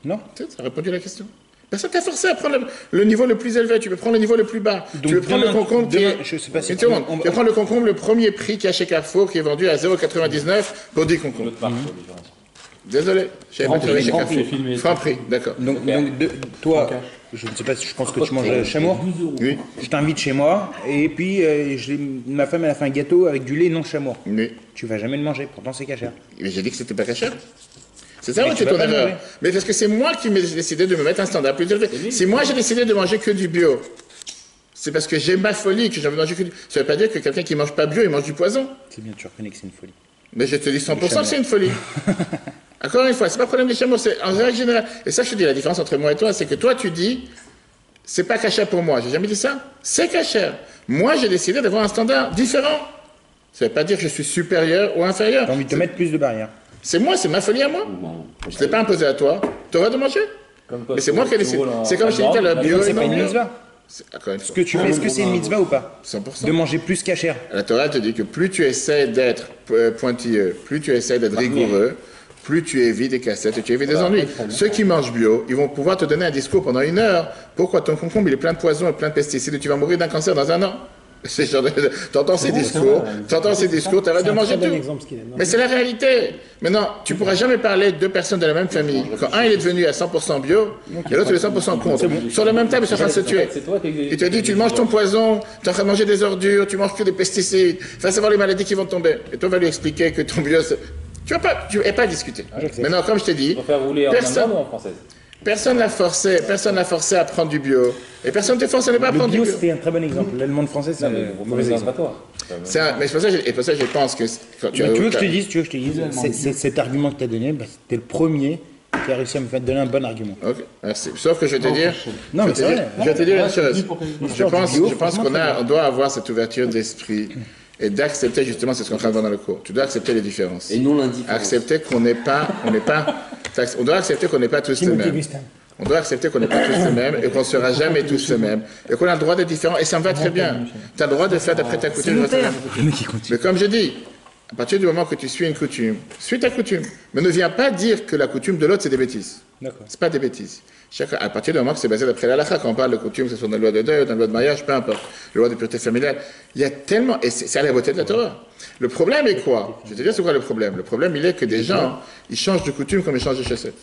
Non. Tu as répondu à la question. Personne t'a forcé à prendre le niveau le plus élevé. Tu peux prendre le niveau le plus bas. Donc tu peux prendre le concombre qui est... je sais pas si tu peux prendre le concombre, le premier prix qu'il y a chez Carrefour, qui est vendu à 0,99 pour 10 concombres. Désolé, je n'avais pas trouvé chez Carrefour. Franprix, d'accord. Donc toi, je ne sais pas si je pense que tu manges chamois. Oui. Je t'invite chez moi et puis ma femme elle a fait un gâteau avec du lait non chamois. Oui. Tu vas jamais le manger, pourtant c'est cachère. Mais j'ai dit que c'était pas cachère. C'est ça Mais où tu tu es ton vas pas erreur. manger. Mais parce que c'est moi qui ai décidé de me mettre un standard plus élevé. Si moi j'ai décidé de manger que du bio, c'est parce que j'ai ma folie que j'ai envie de manger que du bio. Ça ne veut pas dire que quelqu'un qui mange pas bio, il mange du poison. C'est bien, tu reconnais que c'est une folie. Mais je te dis 100% que c'est une folie. Encore une fois, c'est pas le problème des chameaux, c'est en règle générale. Et ça, je te dis, la différence entre moi et toi, c'est que toi, tu dis, c'est pas cachère pour moi. J'ai jamais dit ça. C'est cachère. Moi, j'ai décidé d'avoir un standard différent. Ça veut pas dire que je suis supérieur ou inférieur. T'as envie de te mettre plus de barrières. C'est moi, c'est ma folie à moi. Je ne l'ai pas imposé à toi. Tu auras de manger. Mais c'est moi qui ai décidé. C'est comme je t'ai dit tout à l'heure, bio C'est et pas non une bio. mitzvah. Encore une Ce fois. que tu fais, est-ce que c'est une mitzvah ou pas? 100%. De manger plus cachère. La Torah te dit que plus tu essaies d'être pointilleux, plus tu essaies d'être rigoureux, plus tu évites des cassettes et tu évites des ennuis. Ceux qui mangent bio, ils vont pouvoir te donner un discours pendant 1 heure. Pourquoi ton concombre, il est plein de poisons et plein de pesticides et tu vas mourir d'un cancer dans 1 an? T'entends ces discours, t'arrêtes de manger tout. Mais c'est la réalité. Maintenant, tu ne pourras jamais parler de 2 personnes de la même famille. Quand un il est devenu à 100% bio, et l'autre il est 100% contre. Sur la même table, ils sont en train de se tuer. Il te dit, tu manges ton poison, tu es en train de manger des ordures, tu manges que des pesticides, fais savoir les maladies qui vont tomber. Et toi, on va lui expliquer que ton bio, tu vas pas discuter. Maintenant, comme je t'ai dit, On faire rouler en allemand ou en française? personne l'a forcé à prendre du bio. Et personne ne te force à ne pas Le prendre du bio, bio. c'était un très bon exemple. L'allemand français, c'est un mauvais exemple. Mais c'est pour ça que je pense que... quand Tu veux que je te dise, cet argument que tu as donné, bah, c'était le premier qui a réussi à me faire donner un bon argument. Ok, merci. Sauf que je vais te dire... Non, mais c'est vrai. Je vais te dire une chose. Je bio, pense qu'on doit avoir cette ouverture d'esprit et d'accepter justement, c'est ce qu'on est en train de voir dans le cours. Tu dois accepter les différences. Et non l'indifférence. Accepter qu'on n'est pas... On doit accepter qu'on n'est pas tous les mêmes. On doit accepter qu'on n'est pas tous les mêmes et qu'on ne sera jamais tous les mêmes. Et qu'on a le droit d'être différent. Et ça me va très bien. Tu as le droit de faire d'après ta coutume. Mais comme je dis, à partir du moment que tu suis une coutume, suis ta coutume. Mais ne viens pas dire que la coutume de l'autre, c'est des bêtises. D'accord. C'est pas des bêtises. À partir du moment que c'est basé d'après la halakha, quand on parle de coutume, que ce soit dans la loi de deuil, dans la loi de mariage, peu importe, la loi de pureté familiale, il y a tellement... Et c'est à la beauté de la Torah. Le problème est quoi? Je vais te dire c'est quoi le problème. Le problème, il est que des gens, ils changent de coutume comme ils changent de chaussettes.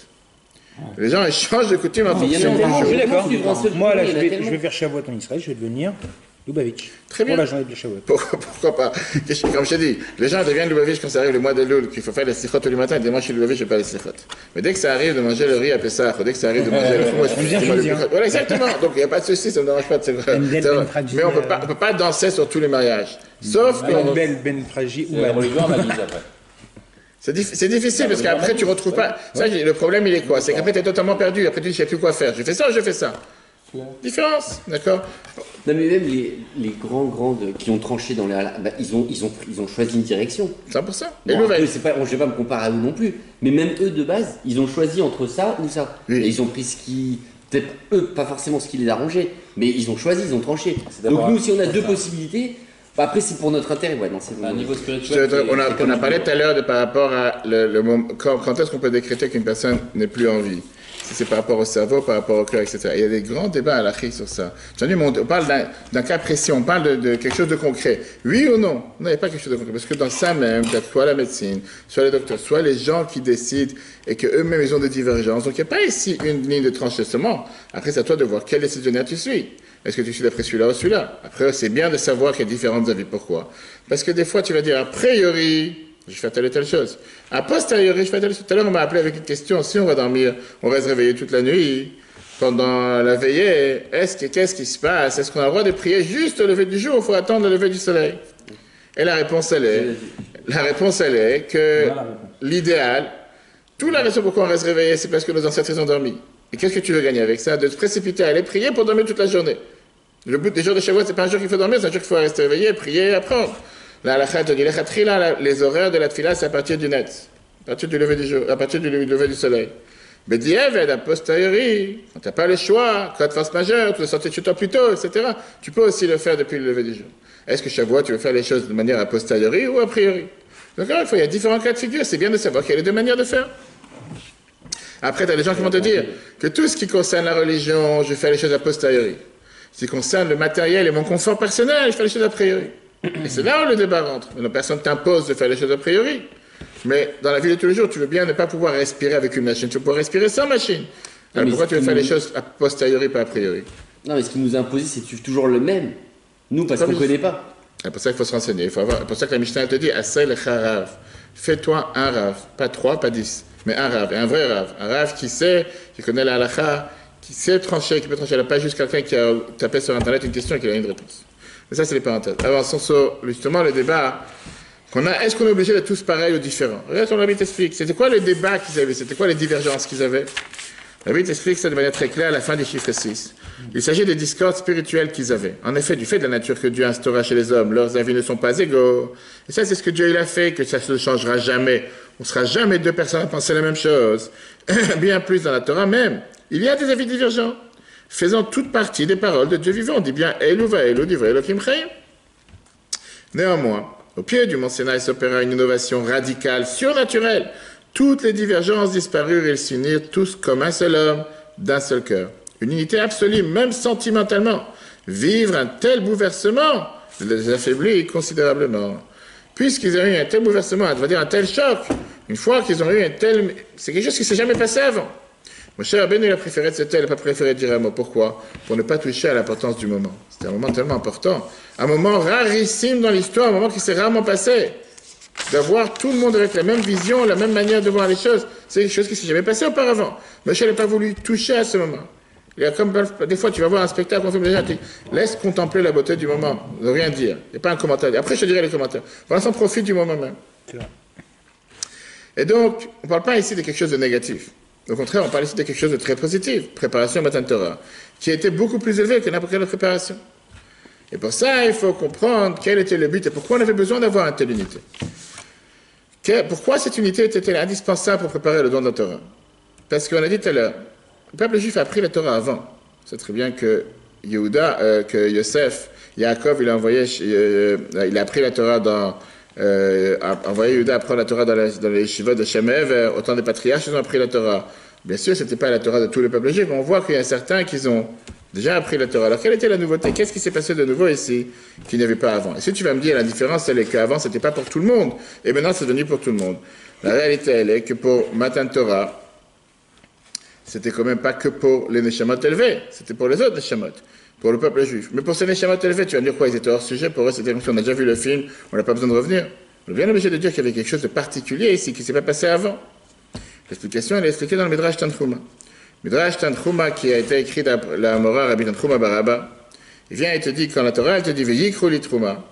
Les gens, ils changent de coutume en fonction du Je jour. suis d'accord. suivre un seul Moi, là, il y je en a vais tellement. faire Shavuot en Israël, je vais devenir Lubavitch. Très bien. Pour la journée de Shavuot. Pourquoi pas? Comme je t'ai dit, les gens deviennent Lubavitch quand ça arrive le mois de Loul, qu'il faut faire les sikhot tous les matins, ils disent moi je suis Lubavitch, je ne fais pas les sikhot. Mais dès que ça arrive de manger le riz à Pessah, ou dès que ça arrive de manger le hummus, voilà, exactement. Donc il n'y a pas de souci, ça ne me dérange pas de Mais on ne peut pas danser sur tous les mariages. Sauf que... Belle Ben Fraji ou On les voit en Malaisie après. C'est difficile parce qu'après tu ne retrouves pas. Ça, le problème il est quoi? C'est qu'après tu es totalement perdu, après tu dis je ne sais plus quoi faire. Je fais ça ou je fais ça? Différence, d'accord? Non mais même les grands qui ont tranché dans les halakha, bah, ils ont choisi une direction. 100%. Et Bon, nouvelle. après, je vais pas me comparer à eux non plus, mais même eux de base, ils ont choisi entre ça ou ça. Oui. Et ils ont pris ce qui, peut-être eux, pas forcément ce qui les arrangeait, mais ils ont choisi, ils ont tranché. d'abord Donc nous, si on a ça. 2 possibilités, bah, après c'est pour notre intérêt, ouais, non, c'est Un niveau spirituel. On a parlé tout à l'heure par rapport à le moment, quand est-ce qu'on peut décréter qu'une personne n'est plus en vie. Si c'est par rapport au cerveau, par rapport au cœur, etc. Il y a des grands débats à l'Afrique sur ça. On parle d'un cas précis, on parle de quelque chose de concret. Oui ou non? Non, il n'y a pas quelque chose de concret. Parce que dans ça même, il y a soit la médecine, soit les docteurs, soit les gens qui décident et qu'eux-mêmes, ils ont des divergences. Donc, il n'y a pas ici une ligne de tranchement. Après, c'est à toi de voir quel décisionnaire tu suis. Est-ce que tu suis d'après celui-là ou celui-là? Après, c'est bien de savoir qu'il y a différents avis. Pourquoi? Parce que des fois, tu vas dire, a priori, je fais telle et telle chose. A posteriori, je fais telle et telle chose. Tout à l'heure, on m'a appelé avec une question. Si on va dormir, on reste réveillé toute la nuit. Pendant la veillée, qu'est-ce qui se passe? Est-ce qu'on a le droit de prier juste au lever du jour ou il faut attendre le lever du soleil? Et la réponse, elle est que l'idéal, toute la raison pourquoi on reste réveillé, c'est parce que nos ancêtres ont dormi. Et qu'est-ce que tu veux gagner avec ça? De te précipiter à aller prier pour dormir toute la journée. Le but des jours de Shavuot, c'est pas un jour qu'il faut dormir, c'est un jour qu'il faut rester réveillé, prier et apprendre. La halakha te dit, les horaires de la tfila, c'est à partir du net, à partir du lever du jour, à partir du lever du soleil. Mais dièved, a posteriori, quand tu n'as pas le choix, quand tu force majeure, tu dois sortir chez toi plus tôt, etc., tu peux aussi le faire depuis le lever du jour. Est-ce que chaque fois, tu veux faire les choses de manière a posteriori ou a priori? Donc, encore une fois, il y a différents cas de figure, c'est bien de savoir qu'il y a les deux manières de faire. Après, tu as des gens qui vont te dire que tout ce qui concerne la religion, je fais les choses a posteriori. Ce qui concerne le matériel et mon confort personnel, je fais les choses a priori. Et c'est là où le débat rentre. Mais personne ne t'impose de faire les choses a priori. Mais dans la vie de tous les jours, tu veux bien ne pas pouvoir respirer avec une machine. Tu veux pouvoir respirer sans machine. Alors pourquoi tu veux faire les choses a posteriori, pas a priori? Non, mais ce qui nous a imposé, c'est toujours le même. Nous, parce qu'on ne connaît pas. C'est pour ça qu'il faut se renseigner. C'est pour ça que la Mishnah te dit Asay lecha rav. Fais-toi un rav. Pas 3, pas 10. Mais un rav. Et un vrai rav. Un rav qui sait, qui connaît la halakha, qui sait trancher, qui peut trancher. Pas juste quelqu'un qui a tapé sur Internet une question et qui a une réponse. Mais ça, c'est les parenthèses. Avançons sur justement le débat qu'on a. Est-ce qu'on est obligé d'être tous pareils ou différents? Regarde, ton Rabbi t'explique. C'était quoi le débat qu'ils avaient? C'était quoi les divergences qu'ils avaient? Rabbi t'explique ça de manière très claire à la fin des chiffres 6. Il s'agit des discordes spirituels qu'ils avaient. En effet, du fait de la nature que Dieu instaura chez les hommes, leurs avis ne sont pas égaux. Et ça, c'est ce que Dieu il a fait, que ça ne changera jamais. On ne sera jamais deux personnes à penser la même chose. Bien plus dans la Torah même. Il y a des avis divergents, faisant toute partie des paroles de Dieu vivant. On dit bien Elu va Elu divrei Elohim Chaim. Néanmoins, au pied du mont Sinaï s'opéra une innovation radicale, surnaturelle. Toutes les divergences disparurent et ils s'unirent tous comme un seul homme, d'un seul cœur. Une unité absolue, même sentimentalement. Vivre un tel bouleversement les affaiblit considérablement. Puisqu'ils ont eu un tel bouleversement, on va dire un tel choc, une fois qu'ils ont eu un tel... C'est quelque chose qui ne s'est jamais passé avant. Moshe Rabbeinu, il a préféré de ce tel, il n'a pas préféré de dire un mot. Pourquoi? Pour ne pas toucher à l'importance du moment. C'était un moment tellement important. Un moment rarissime dans l'histoire, un moment qui s'est rarement passé. D'avoir tout le monde avec la même vision, la même manière de voir les choses. C'est quelque chose qui ne s'est jamais passé auparavant. Moshe n'a pas voulu toucher à ce moment. Il y a comme des fois, tu vas voir un spectacle, on fait déjà, laisse contempler la beauté du moment, ne rien dire. Il n'y a pas un commentaire. Après, je te dirai les commentaires. On s'en profite du moment même. Et donc, on ne parle pas ici de quelque chose de négatif. Au contraire, on parle ici de quelque chose de très positif. Préparation Matan Torah, qui a été beaucoup plus élevée que n'importe quelle autre préparation. Et pour ça, il faut comprendre quel était le but et pourquoi on avait besoin d'avoir une telle unité. Pourquoi cette unité était indispensable pour préparer le don de la Torah? Parce qu'on a dit tout à l'heure, le peuple juif a appris la Torah avant. C'est très bien que que Yosef, Yaakov, il a appris la Torah a envoyé Yehuda apprendre la Torah dans les yeshivot de Shemev. Autant des patriarches, ils ont appris la Torah. Bien sûr, ce n'était pas la Torah de tout le peuple juif, mais on voit qu'il y a certains qui ont déjà appris la Torah. Alors, quelle était la nouveauté? Qu'est-ce qui s'est passé de nouveau ici qu'il n'y avait pas avant? Et si tu vas me dire, la différence, elle est qu'avant, ce n'était pas pour tout le monde, et maintenant, c'est devenu pour tout le monde. La réalité, elle est que pour Matan Torah, c'était quand même pas que pour les Neshamot élevés, c'était pour les autres Neshamot, pour le peuple juif. Mais pour ces Neshamot élevés, tu vas me dire quoi? Ils étaient hors sujet, pour eux, c'était comme si on a déjà vu le film, on n'a pas besoin de revenir. On est bien obligé de dire qu'il y avait quelque chose de particulier ici, qui ne s'est pas passé avant. L'explication, elle est expliquée dans le Midrash Tanchuma. Midrash Tanchuma, qui a été écrit dans la Mora Rabbi Tanchuma Baraba, il vient et te dit, quand la Torah, elle te dit, Veyikru litruma,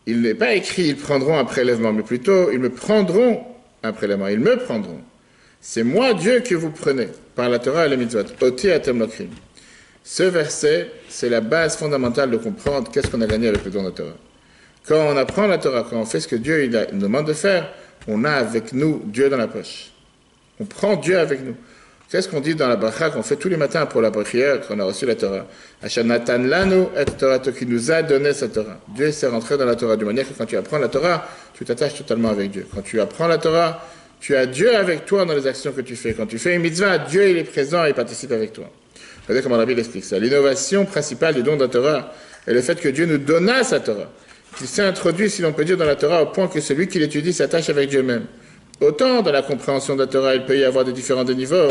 il n'est pas écrit, ils prendront un prélèvement, mais plutôt, ils me prendront un prélèvement, ils me prendront. C'est moi, Dieu, que vous prenez, par la Torah et les mitzvot. Oti atem lokrim. Ce verset, c'est la base fondamentale de comprendre qu'est-ce qu'on a gagné avec le don de la Torah. Quand on apprend la Torah, quand on fait ce que Dieu nous demande de faire, on a avec nous Dieu dans la poche. On prend Dieu avec nous. Qu'est-ce qu'on dit dans la bracha qu'on fait tous les matins pour la prière quand on a reçu la Torah? Hashanatan lanu et Torah, qui nous a donné sa Torah. Dieu s'est rentré dans la Torah, de manière que quand tu apprends la Torah, tu t'attaches totalement avec Dieu. Quand tu apprends la Torah, tu as Dieu avec toi dans les actions que tu fais. Quand tu fais une mitzvah, Dieu il est présent et il participe avec toi. Regardez comment la Bible explique ça. L'innovation principale du don de la Torah est le fait que Dieu nous donna sa Torah, qu'il s'est introduit, si l'on peut dire, dans la Torah au point que celui qui l'étudie s'attache avec Dieu même. Autant dans la compréhension de la Torah, il peut y avoir des différents niveaux.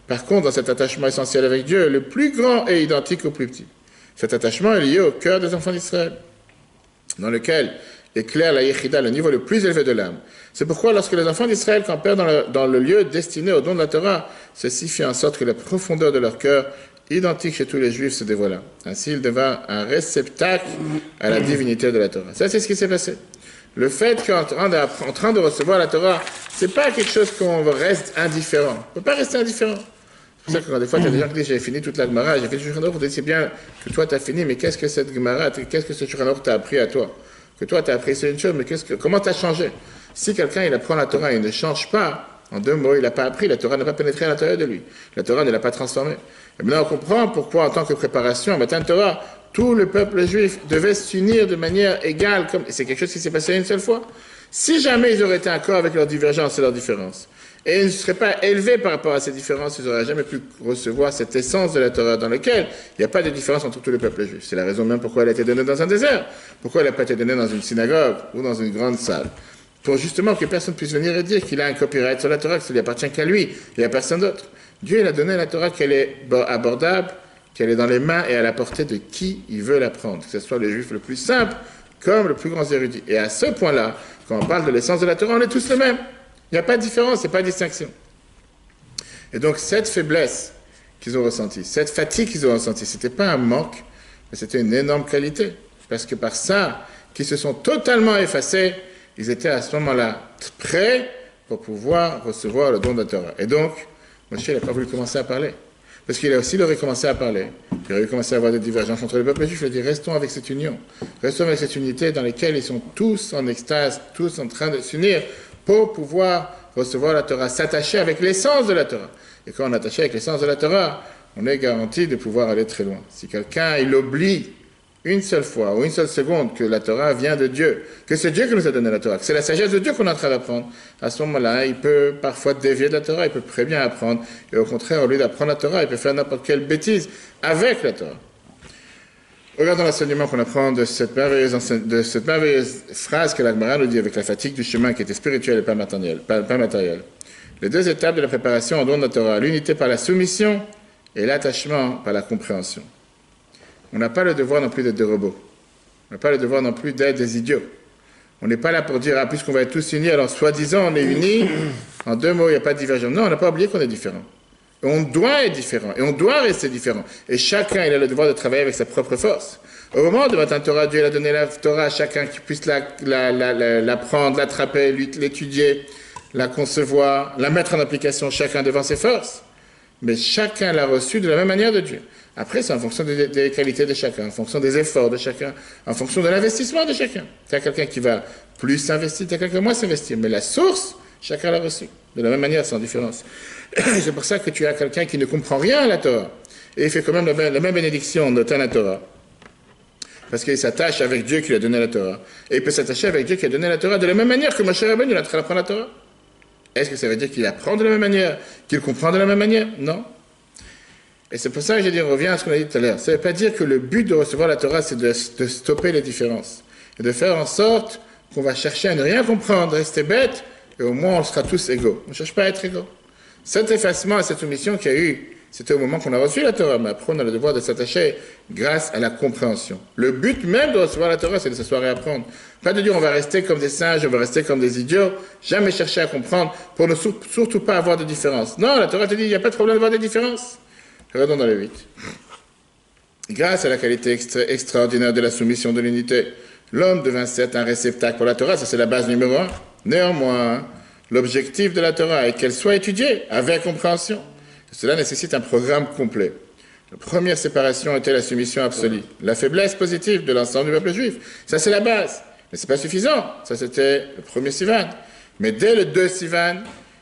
Par contre, dans cet attachement essentiel avec Dieu, le plus grand est identique au plus petit. Cet attachement est lié au cœur des enfants d'Israël, dans lequel éclaire la Yechida, le niveau le plus élevé de l'âme. C'est pourquoi lorsque les enfants d'Israël campèrent dans le lieu destiné au don de la Torah, ceci fit en sorte que la profondeur de leur cœur, identique chez tous les Juifs, se dévoila. Ainsi, il devint un réceptacle à la divinité de la Torah. Ça, c'est ce qui s'est passé. Le fait qu'en train de recevoir la Torah, c'est pas quelque chose qu'on reste indifférent. On ne peut pas rester indifférent. C'est pour ça que quand des fois, il y a des gens qui disent, j'ai fini toute la Gemara, j'ai fait le Shulchan Aruch, on dit, c'est bien que toi, tu as fini, mais qu'est-ce que cette Gemara, qu'est-ce que ce Shulchan Aruch t'a appris à toi? Que toi, tu as appris, c'est une chose, mais comment tu as changé? Si quelqu'un, il apprend la Torah et il ne change pas, en deux mots, il n'a pas appris, la Torah n'a pas pénétré à l'intérieur de lui. La Torah ne l'a pas transformé. Et maintenant, on comprend pourquoi, en tant que préparation, en matin de Torah, tout le peuple juif devait s'unir de manière égale, et c'est quelque chose qui s'est passé une seule fois. Si jamais ils auraient été d'accord avec leurs divergences et leurs différences, et ils ne seraient pas élevés par rapport à ces différences, ils n'auraient jamais pu recevoir cette essence de la Torah dans laquelle il n'y a pas de différence entre tout le peuple juif. C'est la raison même pourquoi elle a été donnée dans un désert, pourquoi elle n'a pas été donnée dans une synagogue ou dans une grande salle. Pour justement que personne puisse venir et dire qu'il a un copyright sur la Torah, que ça ne lui appartient qu'à lui et à personne d'autre. Dieu il a donné la Torah qu'elle est abordable, qu'elle est dans les mains et à la portée de qui il veut la prendre, que ce soit le juif le plus simple comme le plus grand érudit. Et à ce point-là, quand on parle de l'essence de la Torah, on est tous les mêmes. Il n'y a pas de différence, il n'y a pas de distinction. Et donc cette faiblesse qu'ils ont ressentie, cette fatigue qu'ils ont ressentie, ce n'était pas un manque, mais c'était une énorme qualité. Parce que par ça, qu'ils se sont totalement effacés, ils étaient à ce moment-là prêts pour pouvoir recevoir le don de la Torah. Et donc, Moshe n'a pas voulu commencer à parler. Parce qu'il a aussi aurait commencé à parler. Il aurait commencé à avoir des divergences entre les peuples juifs. Il a dit, restons avec cette union. Restons avec cette unité dans laquelle ils sont tous en extase, tous en train de s'unir pour pouvoir recevoir la Torah, s'attacher avec l'essence de la Torah. Et quand on est attaché avec l'essence de la Torah, on est garanti de pouvoir aller très loin. Si quelqu'un, il oublie une seule fois ou une seule seconde que la Torah vient de Dieu, que c'est Dieu qui nous a donné la Torah, que c'est la sagesse de Dieu qu'on est en train d'apprendre, à ce moment-là, il peut parfois dévier de la Torah, il peut très bien apprendre, et au contraire, au lieu d'apprendre la Torah, il peut faire n'importe quelle bêtise avec la Torah. Regardons l'enseignement qu'on apprend de cette merveilleuse phrase que la Gemara nous dit avec la fatigue du chemin qui était spirituel et pas matériel. Les deux étapes de la préparation au don de la Torah, l'unité par la soumission et l'attachement par la compréhension. On n'a pas le devoir non plus d'être des robots. On n'a pas le devoir non plus d'être des idiots. On n'est pas là pour dire, puisqu'on va être tous unis, alors soi-disant on est unis, en deux mots, il n'y a pas de divergence. Non, on n'a pas oublié qu'on est différents. On doit être différent, et on doit rester différent. Et chacun, il a le devoir de travailler avec sa propre force. Au moment de Matan Torah, Dieu a donné la Torah à chacun qui puisse l'apprendre, l'attraper, l'étudier, la concevoir, la mettre en application, chacun devant ses forces. Mais chacun l'a reçu de la même manière de Dieu. Après, c'est en fonction des qualités de chacun, en fonction des efforts de chacun, en fonction de l'investissement de chacun. Tu as quelqu'un qui va plus s'investir, tu as quelqu'un qui va moins s'investir. Mais la source, chacun l'a reçue. De la même manière, sans différence. C'est pour ça que tu as quelqu'un qui ne comprend rien à la Torah. Et il fait quand même la même bénédiction de la Torah. Parce qu'il s'attache avec Dieu qui lui a donné la Torah. Et il peut s'attacher avec Dieu qui a donné la Torah de la même manière que Moshe Rabbeinu, il est en train d'apprendre la Torah. Est-ce que ça veut dire qu'il apprend de la même manière, qu'il comprend de la même manière? Non. Et c'est pour ça que j'ai dit, on revient à ce qu'on a dit tout à l'heure. Ça ne veut pas dire que le but de recevoir la Torah, c'est de stopper les différences. Et de faire en sorte qu'on va chercher à ne rien comprendre, rester bête, et au moins on sera tous égaux. On ne cherche pas à être égaux. Cet effacement et cette soumission qu'il y a eu, c'était au moment qu'on a reçu la Torah, mais après on a le devoir de s'attacher grâce à la compréhension. Le but même de recevoir la Torah, c'est de s'asseoir et apprendre. Pas de dire on va rester comme des singes, on va rester comme des idiots, jamais chercher à comprendre pour ne surtout pas avoir de différence. Non, la Torah te dit il n'y a pas de problème d'avoir des différences. Regardons dans le 8. Grâce à la qualité extraordinaire de la soumission de l'unité, l'homme devint certes un réceptacle pour la Torah, ça c'est la base numéro 1. Néanmoins, l'objectif de la Torah est qu'elle soit étudiée avec compréhension. Cela nécessite un programme complet. La première séparation était la soumission absolue, la faiblesse positive de l'ensemble du peuple juif. Ça c'est la base, mais ce n'est pas suffisant. Ça c'était le premier Sivan. Mais dès le 2 Sivan,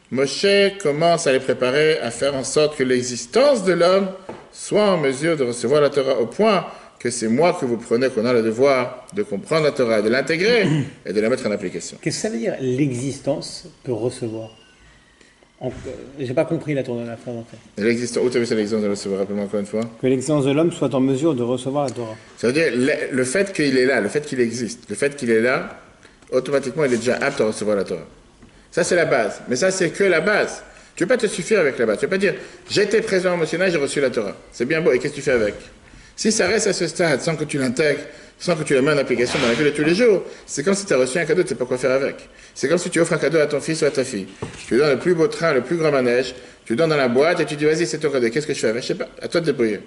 Moshe commence à les préparer à faire en sorte que l'existence de l'homme soit en mesure de recevoir la Torah au point que c'est moi que vous prenez qu'on a le devoir de comprendre la Torah, de l'intégrer et de la mettre en application. Qu'est-ce que ça veut dire l'existence peut recevoir? J'ai pas compris la phrase en fait. L'existence, où tu as vu ça, l'existence de recevoir, rappelle-moi encore une fois. Que l'existence de l'homme soit en mesure de recevoir la Torah. Ça veut dire, le fait qu'il est là, le fait qu'il existe, le fait qu'il est là, automatiquement, il est déjà apte à recevoir la Torah. Ça, c'est la base. Mais ça, c'est que la base. Tu ne peux pas te suffire avec la base. Tu ne peux pas dire, j'étais présent au Mont Sinaï, j'ai reçu la Torah. C'est bien beau, et qu'est-ce que tu fais avec? Si ça reste à ce stade, sans que tu l'intègres, sans que tu le mets en application dans la vie de tous les jours, c'est comme si tu as reçu un cadeau, tu ne sais pas quoi faire avec. C'est comme si tu offres un cadeau à ton fils ou à ta fille. Tu lui donnes le plus beau train, le plus grand manège, tu le donnes dans la boîte et tu dis, vas-y, c'est ton cadeau, qu'est-ce que je fais avec? Je sais pas, à toi de débrouiller.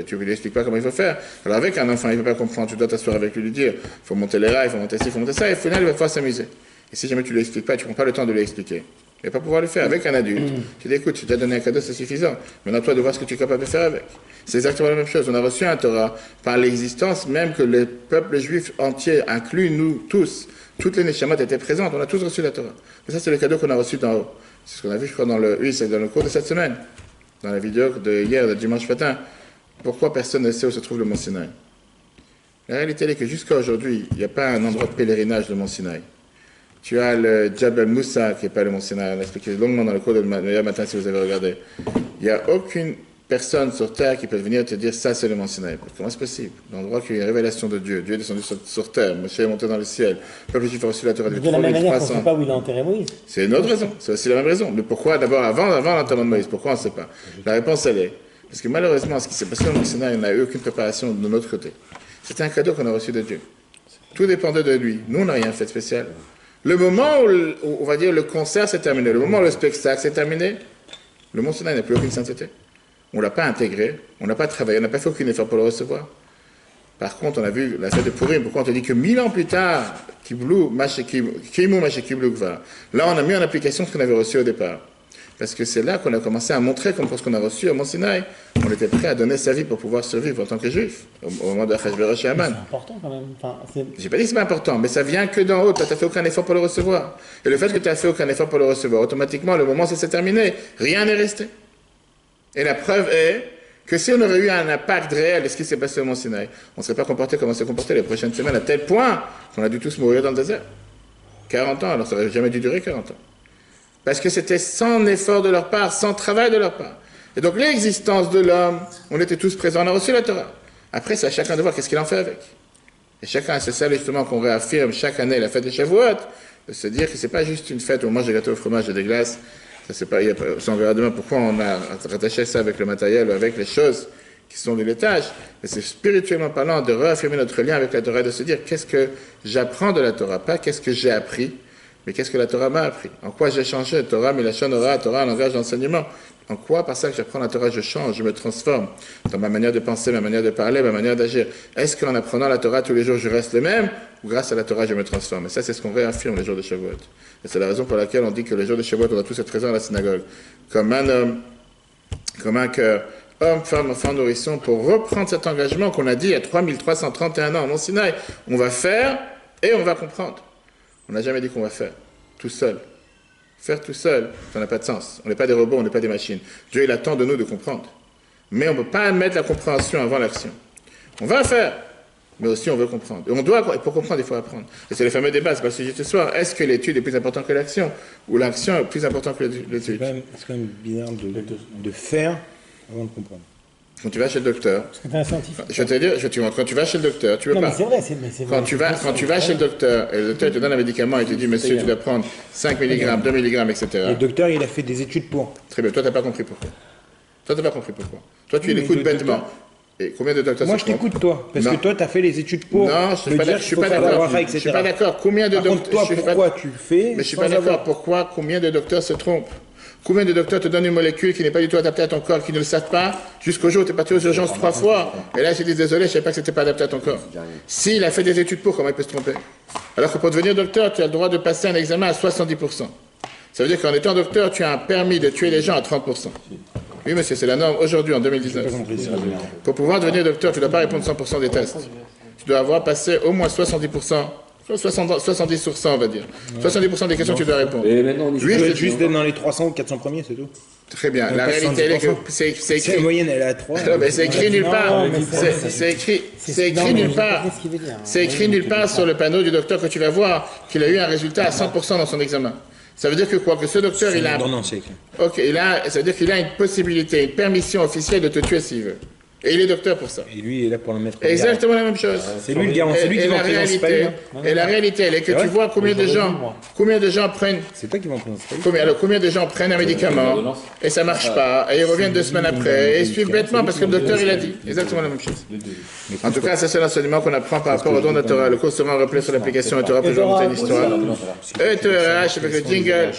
Tu lui expliques pas comment il faut faire. Alors avec un enfant, il ne peut pas comprendre, tu dois t'asseoir avec lui, lui dire, il faut monter les rails, il faut monter ci, il faut monter ça, et au final, il va pouvoir s'amuser. Et si jamais tu ne lui expliques pas, tu ne prends pas le temps de lui expliquer. Il ne va pas pouvoir le faire avec un adulte. Tu dis, écoute, tu t'as donné un cadeau, c'est suffisant. Maintenant, toi, de voir ce que tu es capable de faire avec. C'est exactement la même chose. On a reçu un Torah par l'existence, même que le peuple juif entier, inclus nous tous, toutes les Neshamot étaient présentes. On a tous reçu la Torah. Et ça, c'est le cadeau qu'on a reçu d'en haut. C'est ce qu'on a vu, je crois, c'est dans le cours de cette semaine, dans la vidéo de hier, de dimanche matin. Pourquoi personne ne sait où se trouve le Mont Sinaï? La réalité est que jusqu'à aujourd'hui, il n'y a pas un endroit de pèlerinage de Mont Sinaï. Tu as le Jabal Moussa, qui n'est pas le Mont Sinaï, on a expliqué longuement dans le cours de hier matin si vous avez regardé. Il n'y a aucune personne sur terre qui peut venir te dire ça c'est le Mont Sinaï. Comment c'est possible? L'endroit qui est une révélation de Dieu. Dieu est descendu sur terre, Moshe est monté dans le ciel. Le peuple juif a reçu la Torah depuis 3300. De la même manière qu'on ne sait pas où il a enterré Moïse. C'est une autre raison, c'est aussi la même raison. Mais pourquoi d'abord, avant l'enterrement de Moïse, pourquoi on ne sait pas? La réponse elle est, parce que malheureusement, ce qui s'est passé au Mont Sinaï, il n'y a eu aucune préparation de notre côté. C'était un cadeau qu'on a reçu de Dieu. Tout dépendait de lui. Nous, on n'a rien fait de spécial. Le moment où, on va dire, le concert s'est terminé, le moment où le spectacle s'est terminé, le Mont Sinaï n'a plus aucune sainteté. On ne l'a pas intégré, on n'a pas travaillé, on n'a pas fait aucun effort pour le recevoir. Par contre, on a vu la fête de Purim, pourquoi on te dit que 1000 ans plus tard, Kimu Mashekiblu Gvar, là on a mis en application ce qu'on avait reçu au départ. Parce que c'est là qu'on a commencé à montrer, comme pour ce qu'on a reçu à Mont Sinaï, on était prêt à donner sa vie pour pouvoir survivre en tant que juif, au moment de Achashverosh et Haman. C'est important quand même. Enfin, j'ai pas dit que c'est pas important, mais ça vient que d'en haut, tu n'as fait aucun effort pour le recevoir. Et le fait que tu n'as fait aucun effort pour le recevoir, automatiquement, le moment où ça s'est terminé, rien n'est resté. Et la preuve est que si on aurait eu un impact réel de ce qui s'est passé au Mont Sinaï, on ne serait pas comporté comme on s'est comporté les prochaines semaines, à tel point qu'on a dû tous mourir dans le désert. 40 ans, alors ça n'aurait jamais dû durer 40 ans. Parce que c'était sans effort de leur part, sans travail de leur part. Et donc l'existence de l'homme, on était tous présents, on a reçu la Torah. Après, c'est à chacun de voir qu'est-ce qu'il en fait avec. Et chacun, c'est ça justement qu'on réaffirme chaque année, la fête de Shavuot, de se dire que c'est pas juste une fête où on mange des gâteaux au fromage et des glaces. Ça, c'est pas, on verra demain pourquoi on a rattaché ça avec le matériel, avec les choses qui sont de l'étage. Mais c'est spirituellement parlant de réaffirmer notre lien avec la Torah, de se dire qu'est-ce que j'apprends de la Torah, pas qu'est-ce que j'ai appris, mais qu'est-ce que la Torah m'a appris? En quoi j'ai changé? Torah, Milachon, Ora, Torah, un langage d'enseignement. En quoi, par ça que j'apprends la Torah, je change, je me transforme dans ma manière de penser, ma manière de parler, ma manière d'agir? Est-ce qu'en apprenant la Torah tous les jours, je reste le même? Ou grâce à la Torah, je me transforme? Et ça, c'est ce qu'on réaffirme les jours de Shavuot. Et c'est la raison pour laquelle on dit que les jours de Shavuot, on doit tous être présents à la synagogue. Comme un homme, comme un cœur, homme, femme, enfant, nourrisson, pour reprendre cet engagement qu'on a dit il y a 3331 ans au Mont Sinaï. On va faire et on va comprendre. On n'a jamais dit qu'on va faire. Tout seul. Faire tout seul, ça n'a pas de sens. On n'est pas des robots, on n'est pas des machines. Dieu, il attend de nous de comprendre. Mais on ne peut pas mettre la compréhension avant l'action. On va faire, mais aussi on veut comprendre. Et on doit, et pour comprendre, il faut apprendre. Et c'est le fameux débat, c'est pas le sujet de ce soir. Est-ce que l'étude est plus importante que l'action? Ou l'action est plus importante que l'étude? C'est quand même bizarre de faire avant de comprendre. Quand tu vas chez le docteur, parce que t'es un scientifique. je vais te dire, je te montre, quand tu vas chez le docteur, tu veux Non, pas. mais c'est vrai, c'est vrai. Quand tu vas chez le docteur, et le docteur te donne un médicament et te dit, monsieur, tu dois prendre 5 mg, 2 mg, etc. Le docteur, il a fait des études pour. Très bien, toi, tu n'as pas compris pourquoi. Toi, tu l'écoutes bêtement. Et combien de docteurs Moi, je t'écoute, toi. Parce que toi, tu as fait les études pour. Non, je ne suis pas d'accord. Je ne suis pas d'accord. Combien de docteurs. Toi, pourquoi tu le fais? Mais je ne suis pas d'accord. Pourquoi? Combien de docteurs se trompent? Combien de docteurs te donnent une molécule qui n'est pas du tout adaptée à ton corps, qui ne le savent pas, jusqu'au jour où tu es parti aux urgences 3 fois, et là ils se disent désolé, je ne savais pas que ce n'était pas adapté à ton corps. S'il a fait des études pour, comment il peut se tromper? Alors que pour devenir docteur, tu as le droit de passer un examen à 70%. Ça veut dire qu'en étant docteur, tu as un permis de tuer les gens à 30%. Oui monsieur, c'est la norme aujourd'hui en 2019. Pour pouvoir devenir docteur, tu ne dois pas répondre 100% des tests. Tu dois avoir passé au moins 70%. 70%, on va dire. 70% des questions, tu dois répondre. Et maintenant, on Juste d'être dans les 300 ou 400 premiers, c'est tout. Très bien. La réalité, elle est que c'est écrit. La moyenne, elle est à 3. Non, mais c'est écrit nulle part. C'est écrit nulle part. C'est écrit nulle part sur le panneau du docteur que tu vas voir qu'il a eu un résultat à 100% dans son examen. Ça veut dire que quoi? Que ce docteur, il a... Non, c'est Ok, ça veut dire qu'il a une possibilité, une permission officielle de te tuer s'il veut. Et il est docteur pour ça. Et lui, il est là pour le mettre. Exactement la même chose. C'est lui le garant, c'est lui qui va en prison, c'est pas lui, hein. Et la réalité, elle est que C'est tu vrai vois combien de gens prennent, C'est toi qui vas en prison, c'est pas lui. combien de gens prennent un médicament et ça marche pas, et ils reviennent 2 semaines après, et ils suivent bêtement parce que le docteur il a dit. Exactement la même chose. En tout cas, ça c'est l'enseignement qu'on apprend par rapport au don de la Torah. Le cours sera replay sur l'application et Torah pour raconter une histoire. ETRH avec le jingle.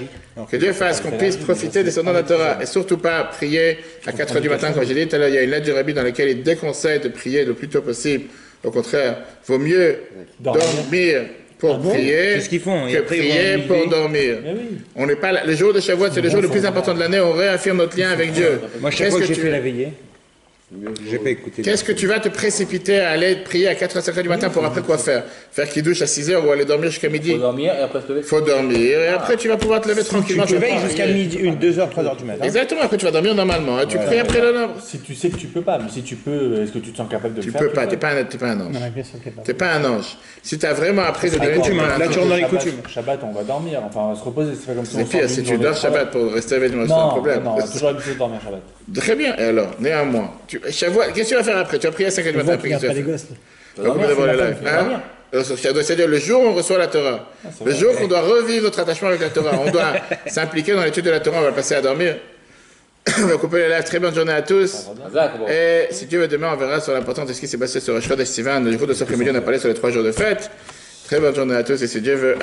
Que Dieu fasse qu'on puisse profiter des dons de la Torah et surtout pas prier à 4 h du matin, comme j'ai dit tout à l'heure. Il y a une lettre du Rabbi dans laquelle il déconseille de prier le plus tôt possible. Au contraire, vaut mieux dormir pour prier C'est ce qu'ils font. Et que après, ils vont prier en pour nuit. dormir. Mais oui. On n'est pas là. Le jour de Shavuot, c'est le jour le plus important de l'année. On réaffirme notre lien avec Dieu. Moi, chaque fois que j'ai fait la veillée, j'ai pas écouté. Qu'est-ce que tu vas te précipiter à aller prier à 4 h, 5 h du matin pour après quoi faire? Faire qui douche à 6 h ou aller dormir jusqu'à midi? Faut dormir et après se lever. Faut dormir et après tu vas pouvoir te lever tranquillement. Tu te vas veilles pas jusqu'à prier. midi, 2 h, 3 h du matin. Exactement, après tu vas dormir normalement. Tu pries après le nombre. Si tu sais que tu peux pas, mais si tu peux, est-ce que tu te sens capable de Tu le faire? peux pas, t'es pas un ange. Non, mais bien sûr que pas. T'es pas un ange. Si t'as vraiment appris de les donner, tu coutumes, pas hein. un Là, ange. tu rentres dans les Shabbat, coutumes. Shabbat, on va dormir, enfin on va se reposer, c'est pas comme si on C'est pire, sort si d'une tu journée dors de travail. Shabbat pour rester avec moi, c'est un Non, problème. non, on a toujours l'habitude de dormir Shabbat. Très bien, et alors, néanmoins, Shavuot, qu'est-ce que tu vas faire après? Tu vas prier à 5 h du Tu matin, vois après qu'il qu'est-ce n'y que a tu pas vas les faire? gosses. là. On va couper d'abord le live. Hein? C'est-à-dire le jour où on reçoit la Torah. c'est Le vrai. jour qu'on doit revivre notre attachement avec la Torah. On doit s'impliquer dans l'étude de la Torah, on va le passer à dormir. On va couper le live. Très bonne journée à tous. Hazak, bon. Et si Dieu veut, demain, on verra sur l'importance de ce qui s'est passé sur Rosh Chodesh Sivan. Le jour de ce après-midi, on a parlé sur les 3 jours de fête. Très bonne journée à tous et si Dieu veut.